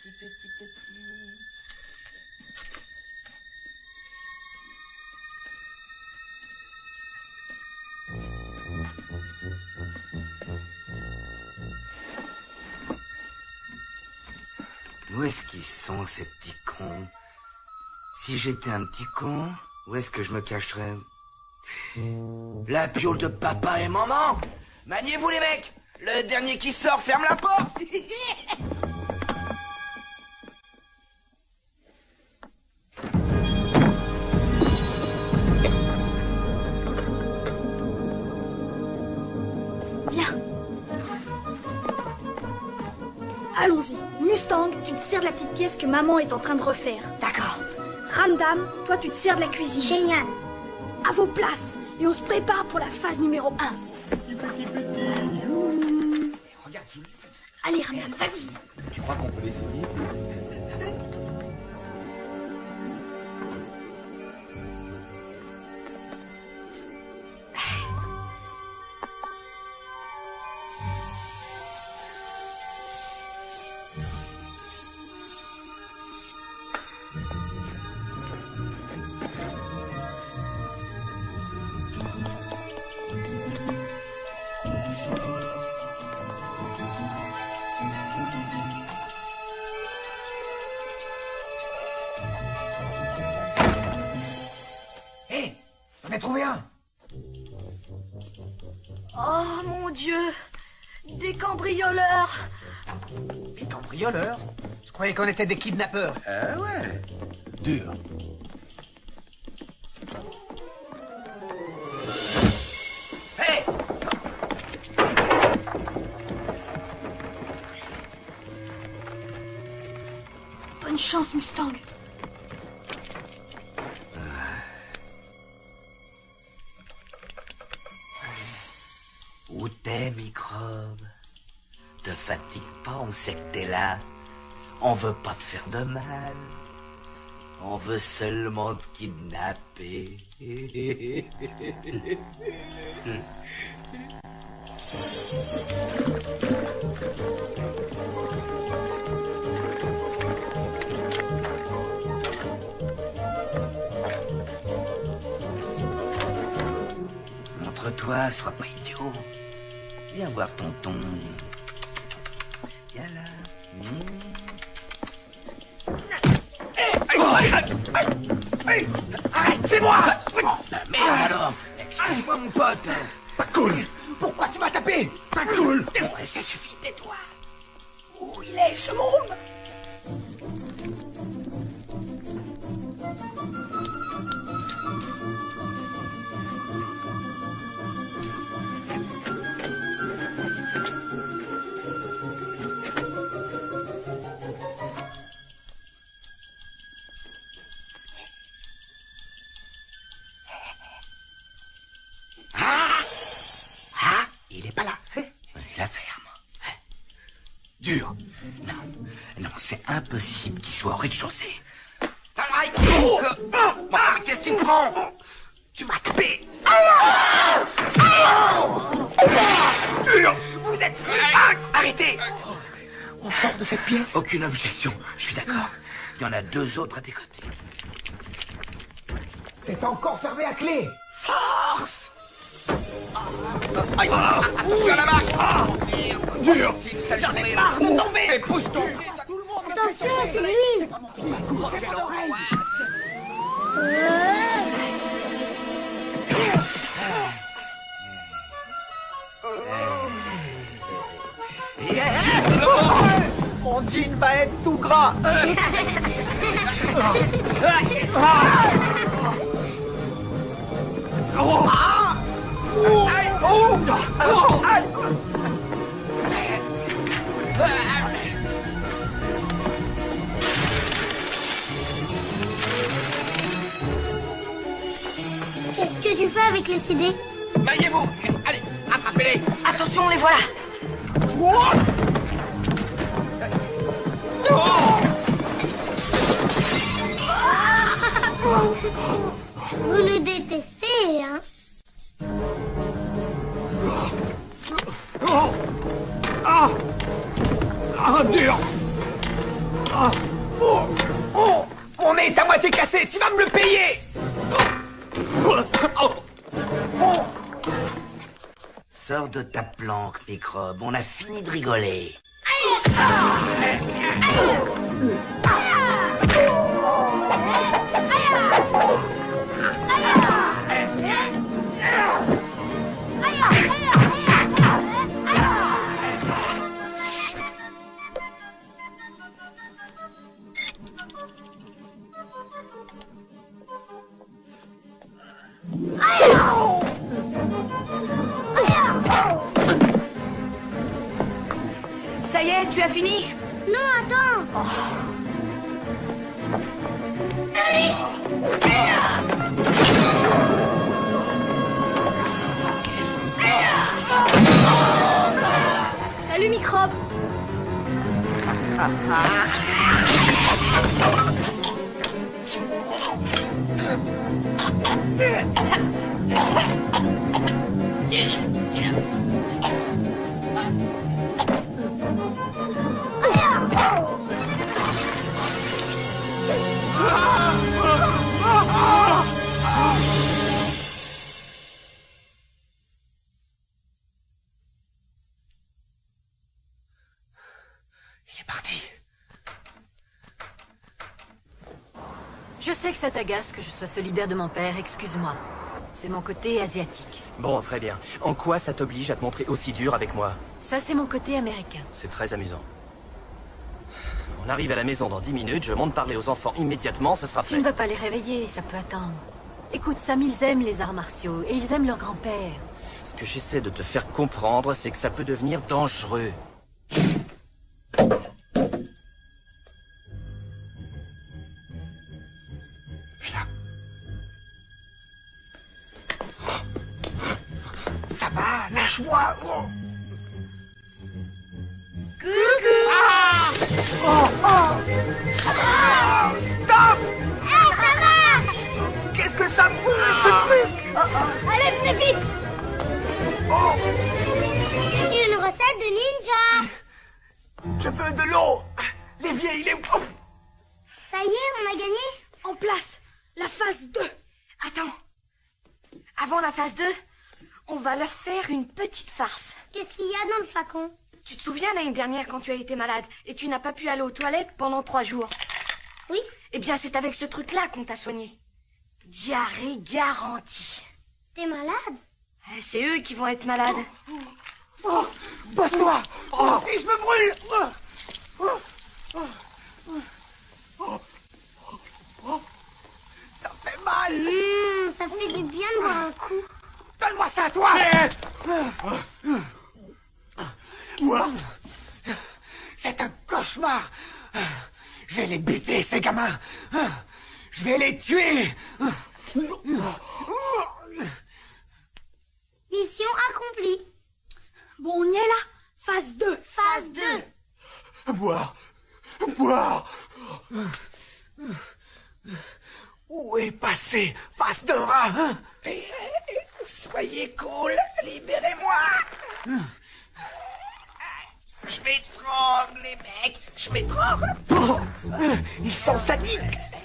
Où est-ce qu'ils sont, ces petits cons? Si j'étais un petit con, où est-ce que je me cacherais? La piole de papa et maman! Maniez-vous, les mecs! Le dernier qui sort ferme la porte! Viens. Allons-y. Mustang, tu te sers de la petite pièce que maman est en train de refaire. D'accord. Ramdam, toi tu te sers de la cuisine. Génial. À vos places. Et on se prépare pour la phase numéro 1. Regarde celui. Allez, Ramdam, vas-y. Tu crois qu'on peut l'essayer? Hé, j'en ai trouvé un. Oh mon Dieu! Des cambrioleurs! Des cambrioleurs? Je croyais qu'on était des kidnappeurs. Ah ouais? Dur. Hé! Bonne chance, Mustang. Où t'es, microbe? Te fatigue pas, on sait que t'es là. On veut pas te faire de mal. On veut seulement te kidnapper. Montre-toi, sois pas idiot. Viens voir tonton. Viens là. Arrête, c'est moi! Merde alors! Excuse-moi mon pote! Pas cool! Pourquoi tu m'as tapé? Pas cool! Ça suffit, tais-toi! Où il est, ce môme? Il est pas là. La ferme. Dur. Non, c'est impossible qu'il soit au rez-de-chaussée. Mais qu'est-ce qu'il me prend? Tu m'as tapé. Vous êtes arrêtez. On sort de cette pièce. Aucune objection, je suis d'accord. Il y en a 2 autres à tes côtés. C'est encore fermé à clé. Force. Attention à la marche! Dur! J'en ai marre de tomber. Pousse-toi! Attention, c'est lui. Mon jean va être tout gras. Qu'est-ce que tu fais avec les CD? Maillez-vous! Allez, attrapez-les! Attention, les voilà. Vous le détestez, hein? Dur! Mon nez est à moitié cassé. Tu vas me le payer. Sors de ta planque, microbe. On a fini de rigoler. Ça y est, tu as fini? Non, attends. Salut, microbe. Il est parti. Je sais que ça t'agace que je sois solidaire de mon père, excuse-moi. C'est mon côté asiatique. Bon, très bien. En quoi ça t'oblige à te montrer aussi dur avec moi? Ça, c'est mon côté américain. C'est très amusant. On arrive à la maison dans 10 minutes, je monte parler aux enfants immédiatement, ce sera fait. Tu ne vas pas les réveiller, ça peut attendre. Écoute, Sam, ils aiment les arts martiaux, et ils aiment leur grand-père. Ce que j'essaie de te faire comprendre, c'est que ça peut devenir dangereux. Viens. Ça va, lâche-moi. Coucou. Ah! Oh, oh! Ah! Stop! Hey, ça marche! Qu'est-ce que ça bouge, ce truc? Allez, venez vite! Oh! C'est une recette de ninja! Je veux de l'eau! L'évier, il est... Oh! Ça y est, on a gagné. En place, la phase 2. Attends. Avant la phase 2, on va leur faire une petite farce. Qu'est-ce qu'il y a dans le flacon? Tu te souviens l'année dernière quand tu as été malade et tu n'as pas pu aller aux toilettes pendant 3 jours? Oui. Eh bien, c'est avec ce truc-là qu'on t'a soigné. Diarrhée garantie. T'es malade? C'est eux qui vont être malades. Oh! Passe-toi! Oh! Si je me brûle! Ça fait mal! Ça fait du bien de boire un coup. Donne-moi ça, toi! Moi, c'est un cauchemar. Je vais les buter, ces gamins. Je vais les tuer. Mission accomplie. Bon, on y est là. Phase 2. Phase 2. Boire. Boire. Où est passé Face de rat, hein? Soyez cool, libérez-moi. Je m'étrangle, les mecs. Je m'étrangle. Oh, ils sont sadiques.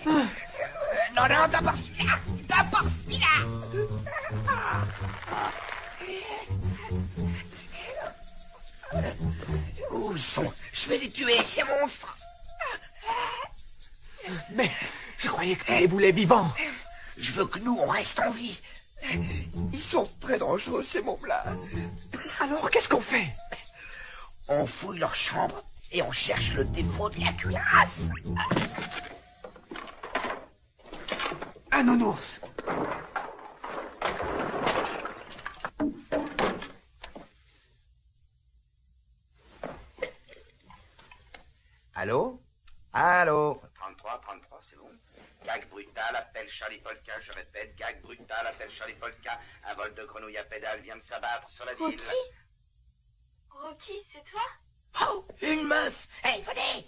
Non, non, d'abord celui-là. D'abord celui-là. Où ils sont? Je vais les tuer, ces monstres. Mais je croyais que tu les voulais vivants. Je veux que nous, on reste en vie. Ils sont très dangereux, ces mômes-là. Alors, qu'est-ce qu'on fait? On fouille leur chambre et on cherche le défaut de la cuirasse. Un nounours. Allô? Allô? 33, c'est bon. Gag brutal, appelle Charlie Polka, je répète, gag brutal, appelle Charlie Polka. Un vol de grenouille à pédale vient de s'abattre sur la ville. Rocky, c'est toi? Oh, une meuf. Hey, venez.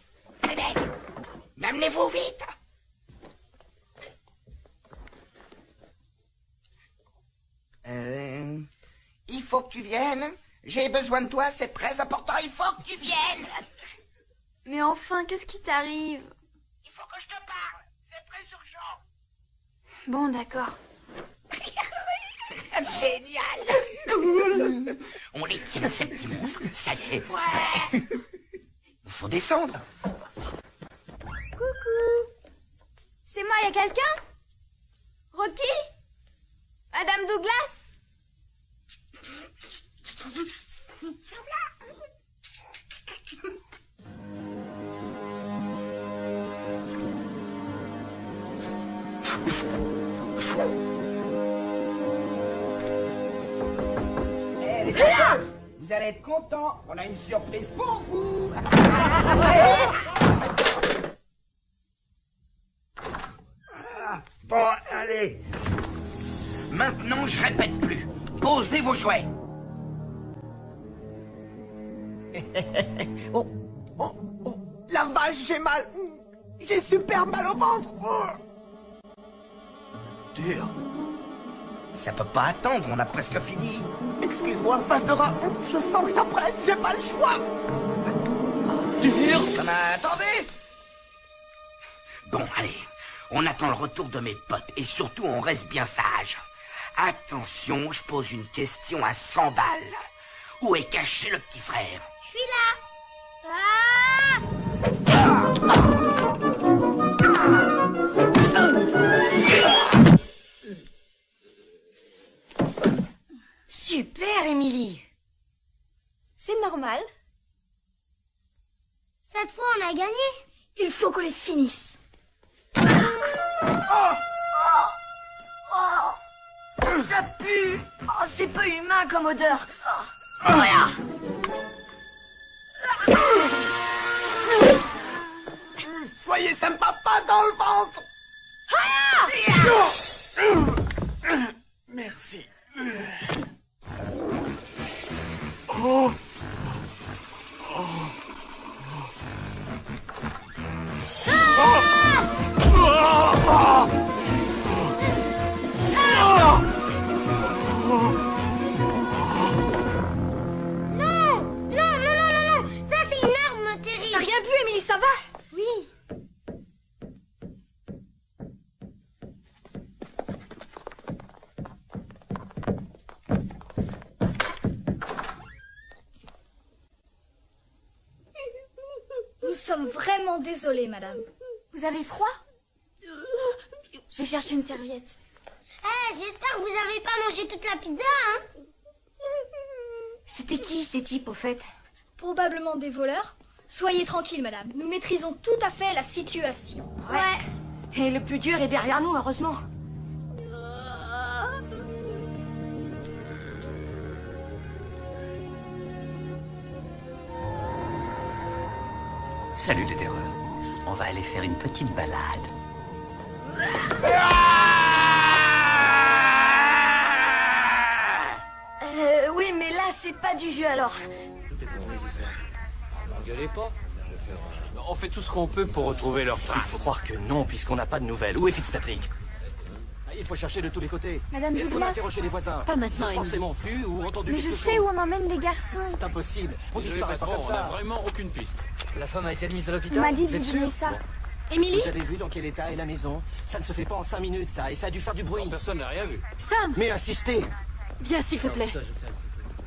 Les mecs, m'amenez-vous vite. Il faut que tu viennes. J'ai besoin de toi, c'est très important, il faut que tu viennes. Mais enfin, qu'est-ce qui t'arrive? Il faut que je te parle, c'est très urgent. Bon, d'accord. Génial. On les tient, ces petits monstres, ça y est. Ouais. Faut descendre. Coucou. C'est moi, y a quelqu'un? Rocky? Madame Douglas? Eh, les enfants, vous allez être contents. On a une surprise pour vous. Bon, allez. Maintenant, je répète plus. Posez vos jouets. Oh, oh, oh, la vache, j'ai mal. J'ai super mal au ventre. Dur. Ça peut pas attendre, on a presque fini. Excuse-moi, face de rat. Je sens que ça presse, j'ai pas le choix. Dur, ça m'a... Attendez. Bon, allez. On attend le retour de mes potes et surtout on reste bien sage. Attention, je pose une question à 100 balles. Où est caché le petit frère? Je suis là. Cette fois, on a gagné. Il faut qu'on les finisse. Ça pue. Oh, c'est pas humain comme odeur. Soyez sympa, pas dans le ventre. Merci. Oh. Non, ça c'est une arme terrible. T'as rien vu, Émilie, ça va? Oui. Nous sommes vraiment désolés, madame. Vous avez froid? Je vais chercher une serviette. J'espère que vous avez pas mangé toute la pizza, hein? C'était qui ces types au fait? Probablement des voleurs. Soyez tranquille, madame. Nous maîtrisons tout à fait la situation. Ouais. Et le plus dur est derrière nous, heureusement. Salut les terreurs. On va aller faire une petite balade. Oui, mais là, c'est pas du jeu alors. M'engueulez pas. On fait tout ce qu'on peut pour retrouver leur trace. Il faut croire que non, puisqu'on n'a pas de nouvelles. Où est Fitzpatrick? Il faut chercher de tous les côtés. Madame Est-ce qu'on a Douglas. interrogé les voisins? Pas maintenant, Ils ont forcément vu ou entendu Mais je quelque sais chose. où on emmène les garçons. C'est impossible. On Désolé, disparaît pas patron, comme on n'a ça. vraiment aucune piste. La femme a été admise à l'hôpital. On m'a dit de Vous êtes vous donner sûr? ça. Bon. Émilie? Vous avez vu dans quel état est la maison? Ça ne se fait pas en 5 minutes, ça. Et ça a dû faire du bruit. Personne n'a rien vu. Sam! Mais insistez. Viens, s'il te plaît.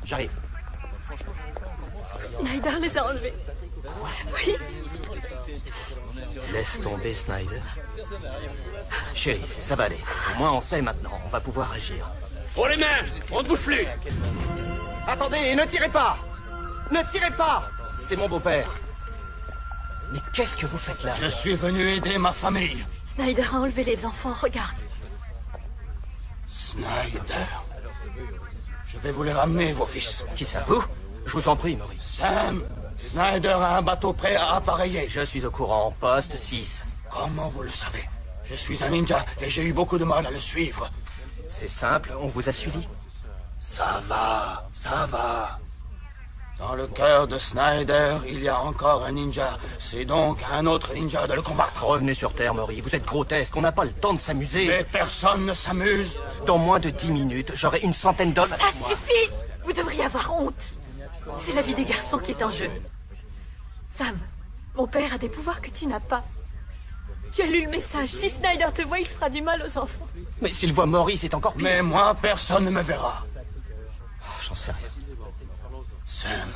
J'arrive. Snyder les a enlevés. Oui. Laisse tomber, Snyder. Chérie, ça va aller. Au moins, on sait maintenant. On va pouvoir agir. Oh les mains! On ne bouge plus! Attendez, ne tirez pas! Ne tirez pas! C'est mon beau-père. Mais qu'est-ce que vous faites là? Je suis venu aider ma famille. Snyder a enlevé les enfants, regarde. Snyder. Je vais vous les ramener, vos fils. Qui ça, vous? Je vous en prie, Maurice. Sam, Snyder a un bateau prêt à appareiller. Je suis au courant. Poste 6. Comment vous le savez? Je suis un ninja et j'ai eu beaucoup de mal à le suivre. C'est simple, on vous a suivi. Ça va, ça va. Dans le cœur de Snyder, il y a encore un ninja. C'est donc à un autre ninja de le combattre. Revenez sur Terre, Maury. Vous êtes grotesque. On n'a pas le temps de s'amuser. Mais personne ne s'amuse. Dans moins de 10 minutes, j'aurai une centaine d'hommes Ça avec moi. suffit! Vous devriez avoir honte. C'est la vie des garçons qui est en jeu. Sam, mon père a des pouvoirs que tu n'as pas. Tu as lu le message. Si Snyder te voit, il fera du mal aux enfants. Mais s'il voit Maurice, c'est encore pire. Mais moi, personne ne me verra. Oh, j'en sais rien. Sam,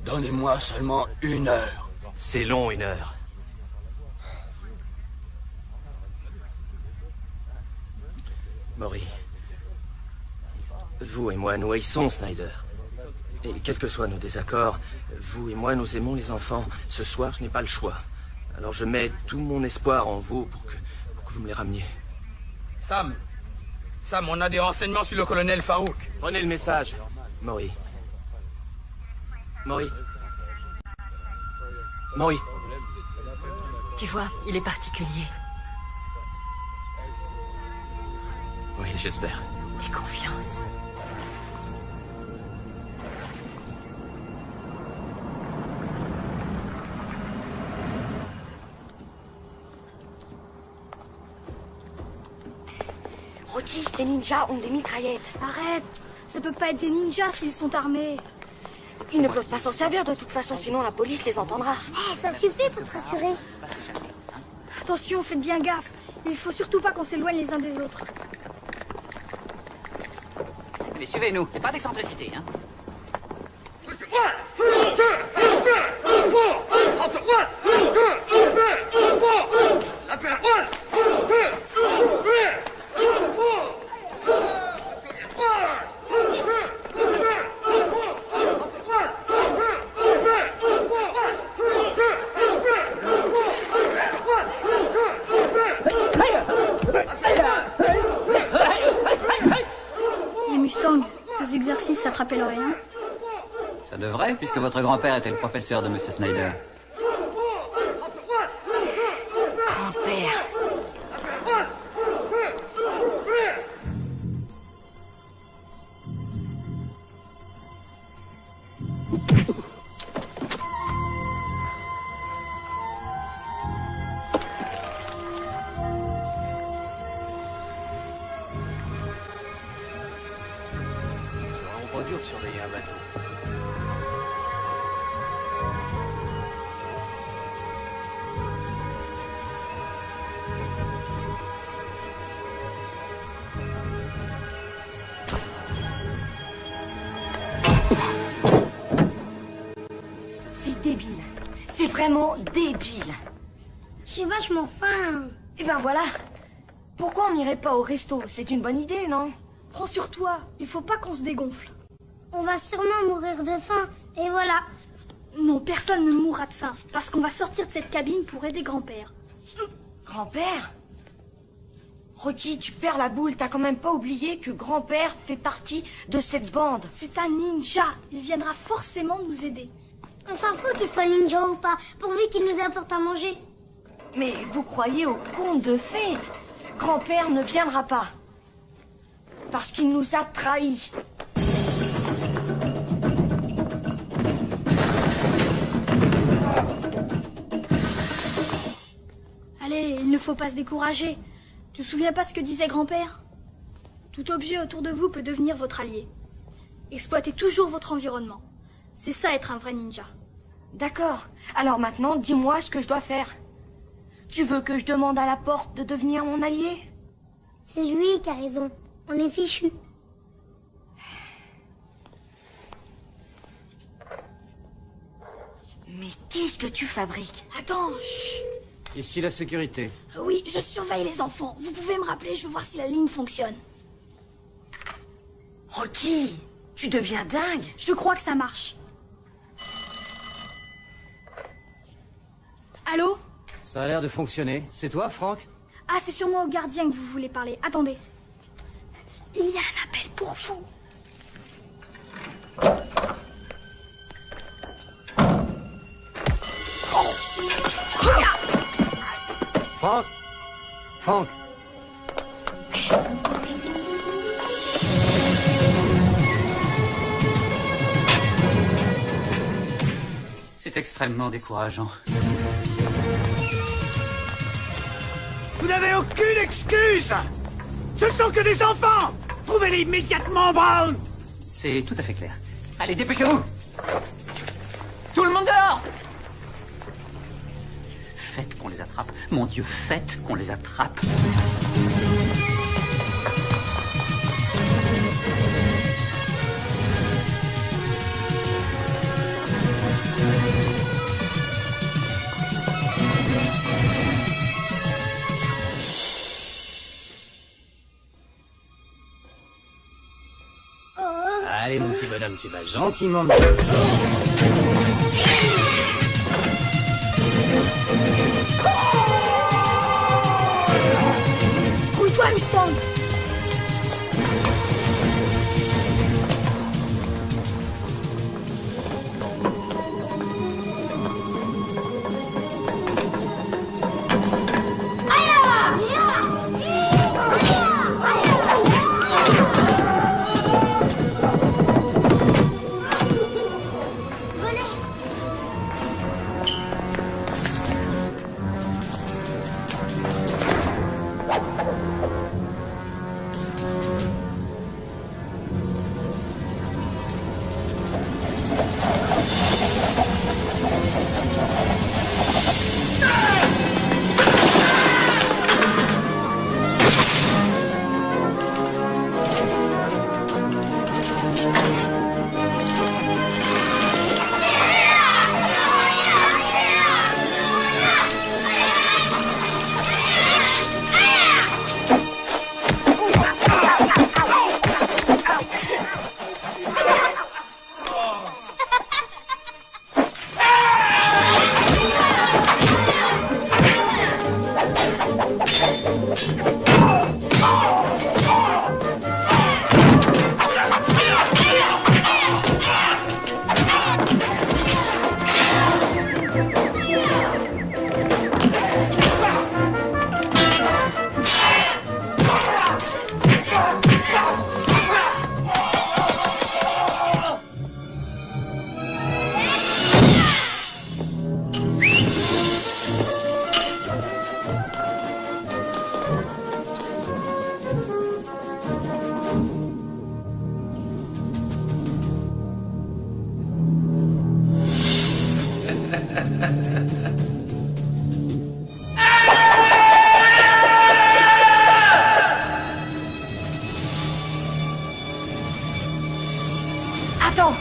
donnez-moi seulement 1 heure. C'est long, 1 heure. Maury, vous et moi, nous haïssons Snyder. Et quels que soient nos désaccords, vous et moi, nous aimons les enfants. Ce soir, je n'ai pas le choix. Alors je mets tout mon espoir en vous pour que vous me les rameniez. Sam, on a des renseignements sur le colonel Farouk. Prenez le message, Maury. Maury. Maury. Tu vois, il est particulier. Oui, j'espère. Et confiance. Rocky, ces ninjas ont des mitraillettes. Arrête! Ça peut pas être des ninjas s'ils sont armés. Ils ne peuvent pas s'en servir de toute façon, sinon la police les entendra. Ça suffit pour te rassurer. Attention, faites bien gaffe. Il faut surtout pas qu'on s'éloigne les uns des autres. Allez, suivez-nous. Pas d'excentricité, hein. rien. Ça devrait, puisque votre grand-père était le professeur de Monsieur Snyder. Grand-père. C'est vraiment pas dur de surveiller un bateau. C'est débile. C'est vraiment débile. J'ai vachement faim. Eh ben voilà. Pourquoi on n'irait pas au resto? C'est une bonne idée, non? Prends sur toi, il faut pas qu'on se dégonfle. On va sûrement mourir de faim. Et voilà. Non, personne ne mourra de faim, parce qu'on va sortir de cette cabine pour aider grand-père. Grand-père? Rocky, tu perds la boule. T'as quand même pas oublié que grand-père fait partie de cette bande. C'est un ninja. Il viendra forcément nous aider. On s'en fout qu'il soit ninja ou pas, pourvu qu'il nous apporte à manger. Mais vous croyez au conte de fées? Grand-père ne viendra pas. Parce qu'il nous a trahis. Allez, il ne faut pas se décourager. Tu te souviens pas ce que disait grand-père? Tout objet autour de vous peut devenir votre allié. Exploitez toujours votre environnement. C'est ça être un vrai ninja. D'accord. Alors maintenant, dis-moi ce que je dois faire. Tu veux que je demande à la porte de devenir mon allié? C'est lui qui a raison. On est fichu. Mais qu'est-ce que tu fabriques? Attends, chut. Ici la sécurité. Oui, je surveille les enfants. Vous pouvez me rappeler, je veux voir si la ligne fonctionne. Rocky, tu deviens dingue. Je crois que ça marche. Allô? Ça a l'air de fonctionner. C'est toi, Frank? Ah, c'est sûrement au gardien que vous voulez parler. Attendez. Il y a un appel pour vous. Frank? Frank? C'est extrêmement décourageant. Vous n'avez aucune excuse! Ce sont que des enfants! Trouvez-les immédiatement, Brown! C'est tout à fait clair. Allez, dépêchez-vous! Tout le monde dehors! Faites qu'on les attrape. Mon Dieu, faites qu'on les attrape. Allez, mon petit bonhomme, tu vas gentiment me... Couille-toi, Mustang! Attends.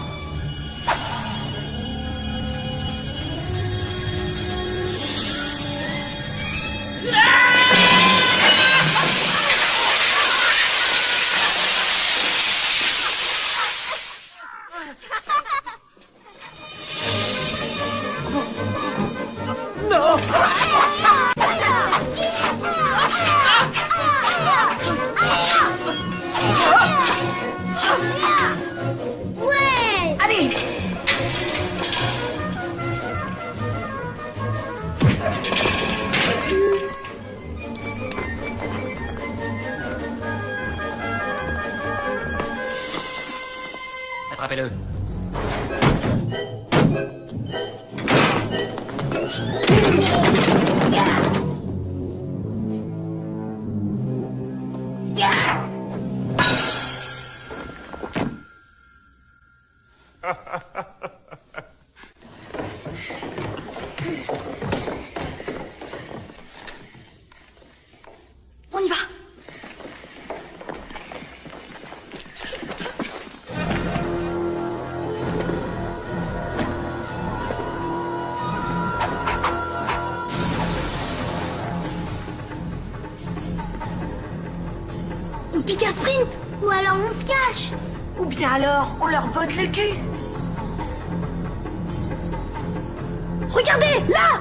Ouais! Allez! Attrapez-le. On y va. On pique un sprint! Ou alors on se cache! Ou bien alors, on leur botte le cul. Regardez, là!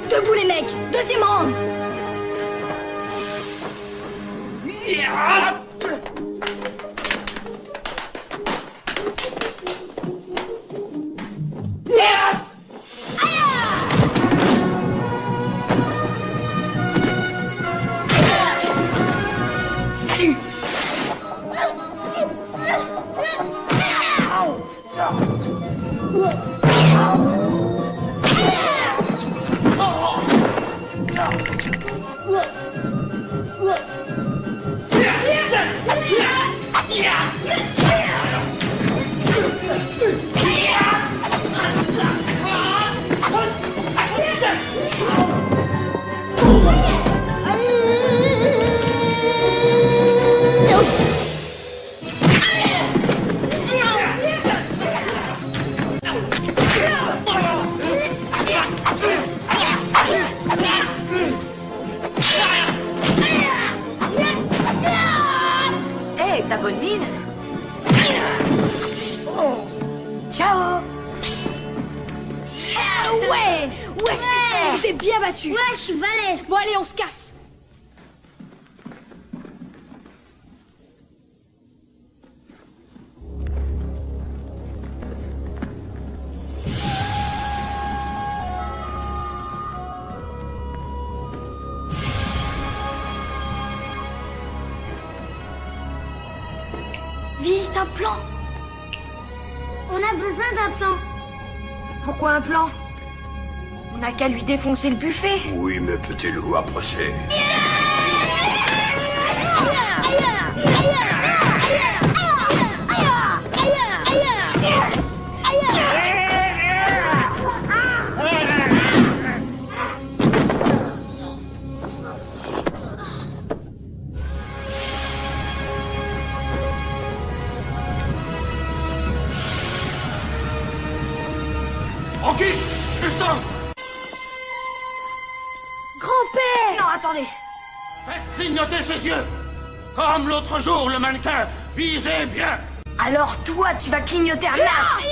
Debout les mecs, deuxième round. Salut! Hé, t'as bonne mine. Ciao. Ouais, super. Tu t'es bien battu. Ouais, je suis balèze. Bon allez, on se casse. Vite, un plan. On a besoin d'un plan. Pourquoi un plan? On n'a qu'à lui défoncer le buffet. Oui, mais petit loup, approchez. Rocky! Justin! Grand-père! Non, attendez. Faites clignoter ses yeux! Comme l'autre jour, le mannequin! Visez bien! Alors toi, tu vas clignoter un max.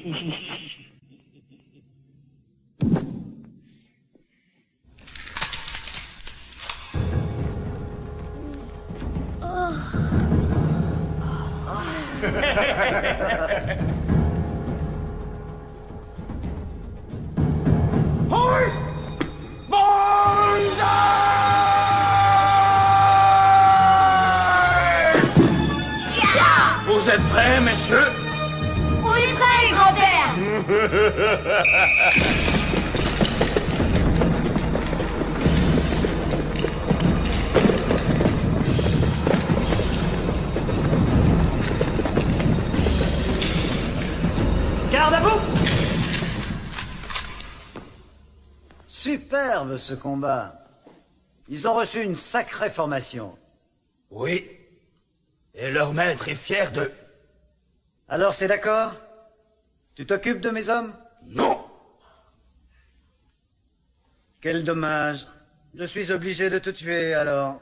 Vous êtes prêts, messieurs? On est prêts, grand-père. Garde à vous! Superbe ce combat. Ils ont reçu une sacrée formation. Oui. Et leur maître est fier d'eux. Alors c'est d'accord? Tu t'occupes de mes hommes? Non. Quel dommage. Je suis obligé de te tuer alors.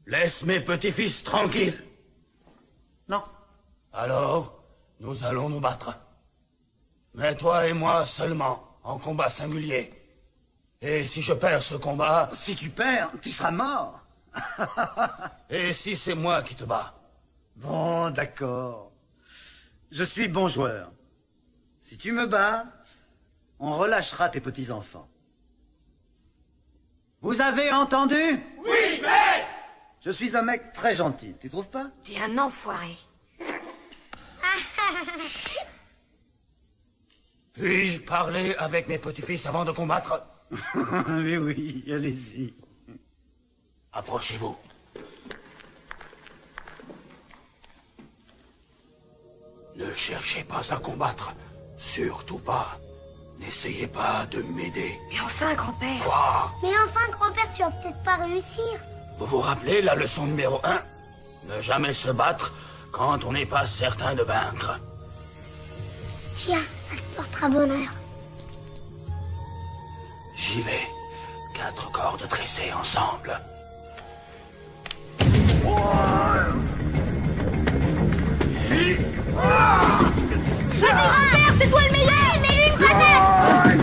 Laisse mes petits-fils tranquilles. Non. Alors, nous allons nous battre. Mais toi et moi seulement, en combat singulier. Et si je perds ce combat... Si tu perds, tu seras mort. Et si c'est moi qui te bats? Bon, d'accord. Je suis bon joueur. Si tu me bats, on relâchera tes petits-enfants. Vous avez entendu? Oui, maître! Je suis un mec très gentil, tu trouves pas? T'es un enfoiré. Puis-je parler avec mes petits-fils avant de combattre? Oui, oui, allez-y. Approchez-vous. Ne cherchez pas à combattre. Surtout pas. N'essayez pas de m'aider. Mais enfin, grand-père. Quoi? Mais enfin, grand-père, tu vas peut-être pas réussir. Vous vous rappelez la leçon numéro 1? Ne jamais se battre quand on n'est pas certain de vaincre. Tiens, ça te portera bonheur. J'y vais. 4 cordes tressées ensemble. Vas-y, grand-père, c'est toi le meilleur. Mets-lui une grenade.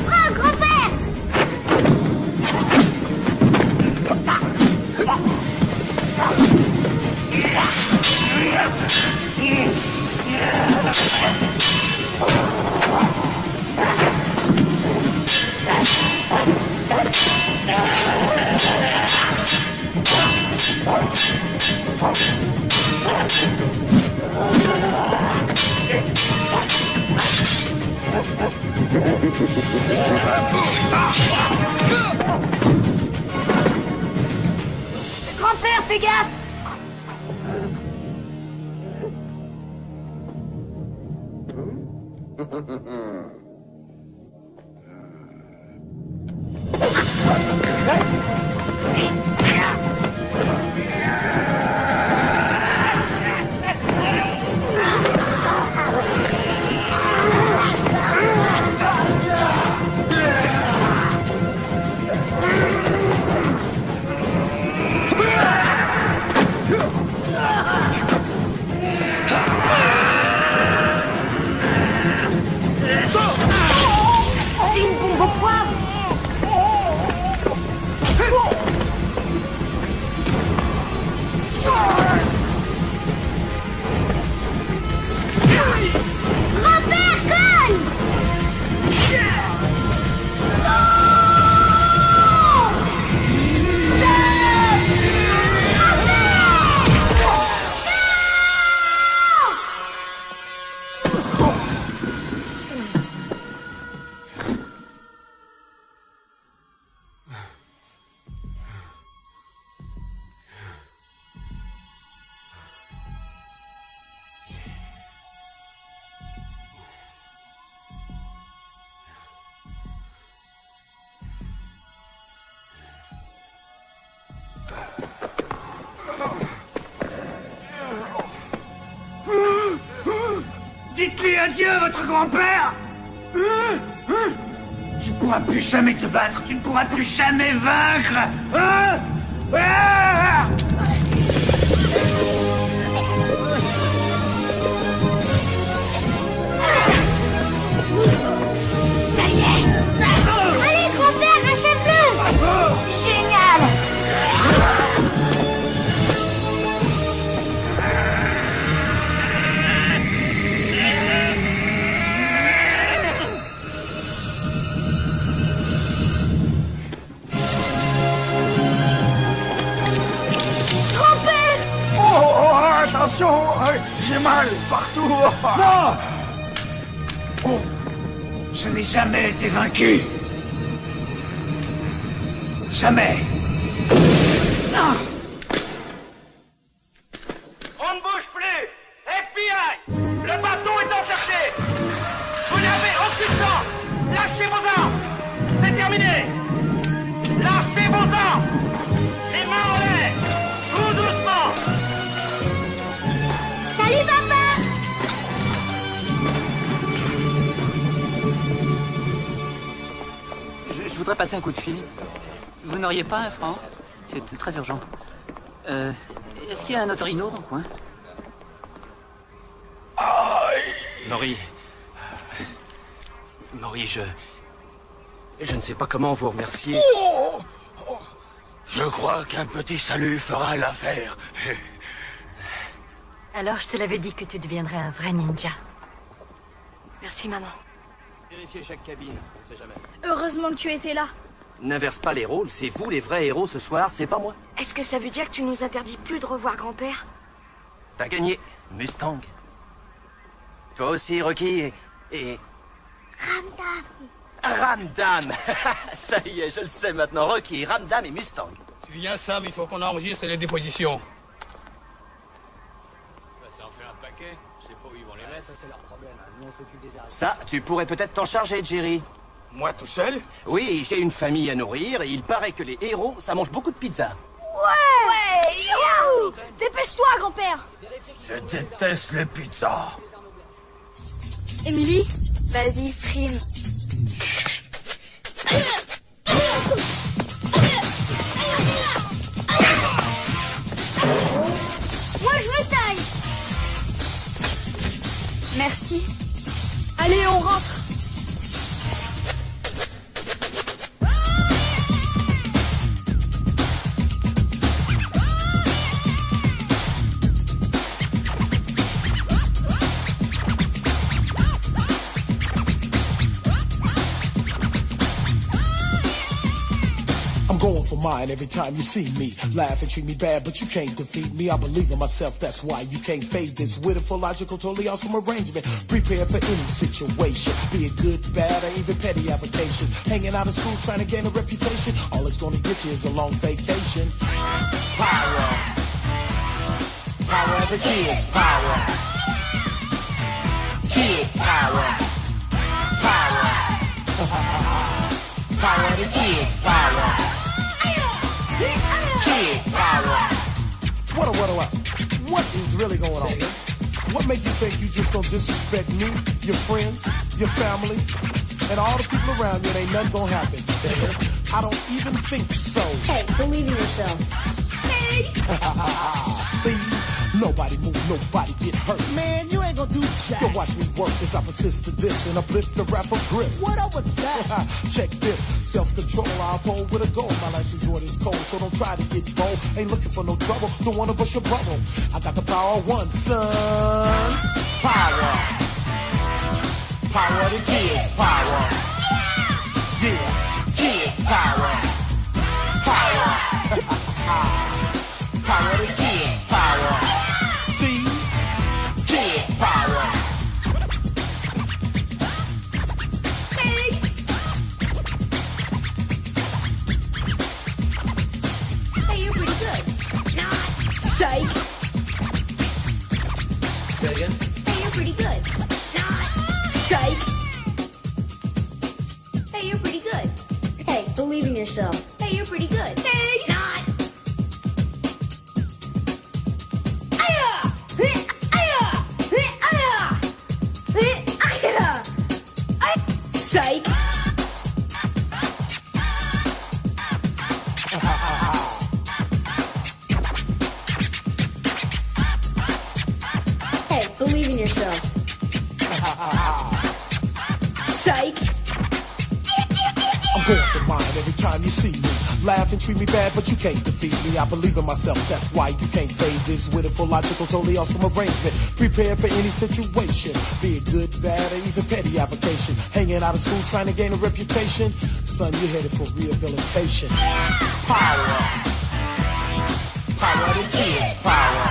Prends, grand-père. Grand-père, fais gaffe. Sors! Dites-lui adieu, votre grand-père. Tu ne pourras plus jamais te battre, tu ne pourras plus jamais vaincre. Hein? Ah! Ça y est. Allez, grand-père, achève-le. Génial. Attention, j'ai mal partout. Non. Oh, je n'ai jamais été vaincu. Jamais. Non. On ne bouge plus. FBI, le bateau est encerclé. Vous n'avez aucune chance. Lâchez vos armes. C'est terminé. Lâchez vos armes. Les mains en l'air. Tout doucement. Salut, papa. Je voudrais passer un coup de fil. Vous n'auriez pas un franc? C'est très urgent. Est-ce qu'il y a un Otorino dans le coin? Maury, je ne sais pas comment vous remercier. Je crois qu'un petit salut fera l'affaire. Alors je te l'avais dit que tu deviendrais un vrai ninja. Merci, maman. Vérifiez chaque cabine, on ne sait jamais. Heureusement que tu étais là. N'inverse pas les rôles, c'est vous les vrais héros ce soir, c'est pas moi. Est-ce que ça veut dire que tu nous interdis plus de revoir grand-père? T'as gagné, Mustang. Toi aussi, Rocky, et... Ramdam. Ça y est, je le sais maintenant. Rocky, Ramdam et Mustang. Tu viens, Sam, il faut qu'on enregistre les dépositions. Ça en fait un paquet. Je sais pas où ils vont les mettre. Ça, c'est leur problème. Nous, on s'occupe des arrêts. Ça, tu pourrais peut-être t'en charger, Jerry. Moi tout seul? Oui, j'ai une famille à nourrir et il paraît que les héros, ça mange beaucoup de pizza. Ouais, youhou. Dépêche-toi, grand-père. Je déteste les pizzas. Émilie, vas-y, frime. Moi, je me taille. Merci. Allez, on rentre. Going for mine every time you see me. Laugh and treat me bad, but you can't defeat me. I believe in myself, that's why you can't fade this. With a full logical, totally awesome arrangement. Prepare for any situation, be it good, bad, or even petty avocations. Hanging out of school trying to gain a reputation. All it's gonna get you is a long vacation. Power. Power of the kids. Power. Kid power. Power. Power of the kids. Power. Kid power. What is really going on? What make you think you just gonna disrespect me, your friends, your family, and all the people around you and ain't nothing gonna happen? I don't even think so. Hey, believe in yourself. Hey! See? Nobody move, nobody get hurt. Man, you ain't gonna do jack. Yo, watch me work as I persist to this and uplift the rapper grip. What up with that? Check this. Self-control, I'll pull with a goal. My life is what is cold, so don't try to get bold. Ain't looking for no trouble, don't wanna bust your bubble. I got the power of one, son. Power. Power of the kids, power. Yeah, kid power. Power. Power of the kids, power. See? Kid power. Hey, you're pretty good. Not. Psych. Say again? Hey, you're pretty good. Not. Psych. Hey, you're pretty good. Hey, believe in yourself. Hey, you're pretty good. Hey. Not. Psych. Hey, believe in yourself. Psych. I'm going for mine every time you see me. Laugh and treat me bad, but you can't defeat me. I believe in myself, that's why you can't fade this. With a full logical, totally awesome arrangement. Prepared for any situation, be it good, bad, or even petty avocation. Hanging out of school, trying to gain a reputation. Son, you're headed for rehabilitation. Power. Power to kid. Power.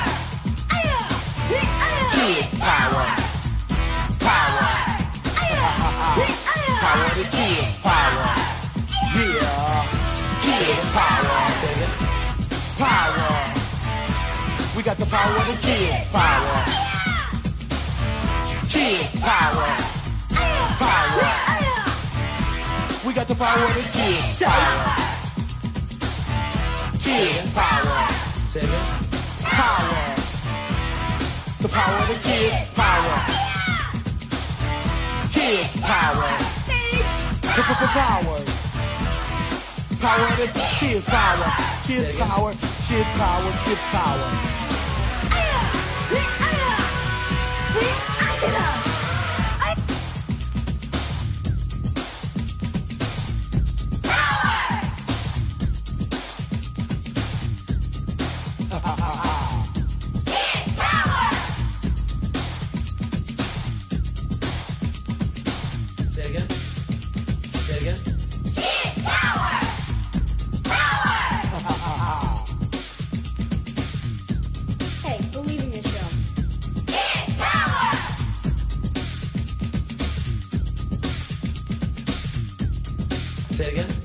Kid power. Power. Power to kid. Power. Yeah. Kid power. Power. We got the power to kid power. Kid power. Power. We got the power to kid power. Kid power. Power. The power to kids power. Kids power. The power. Power to kids power. Kids power. Kids power. Kids power. Hey, believe in yourself. Say it again.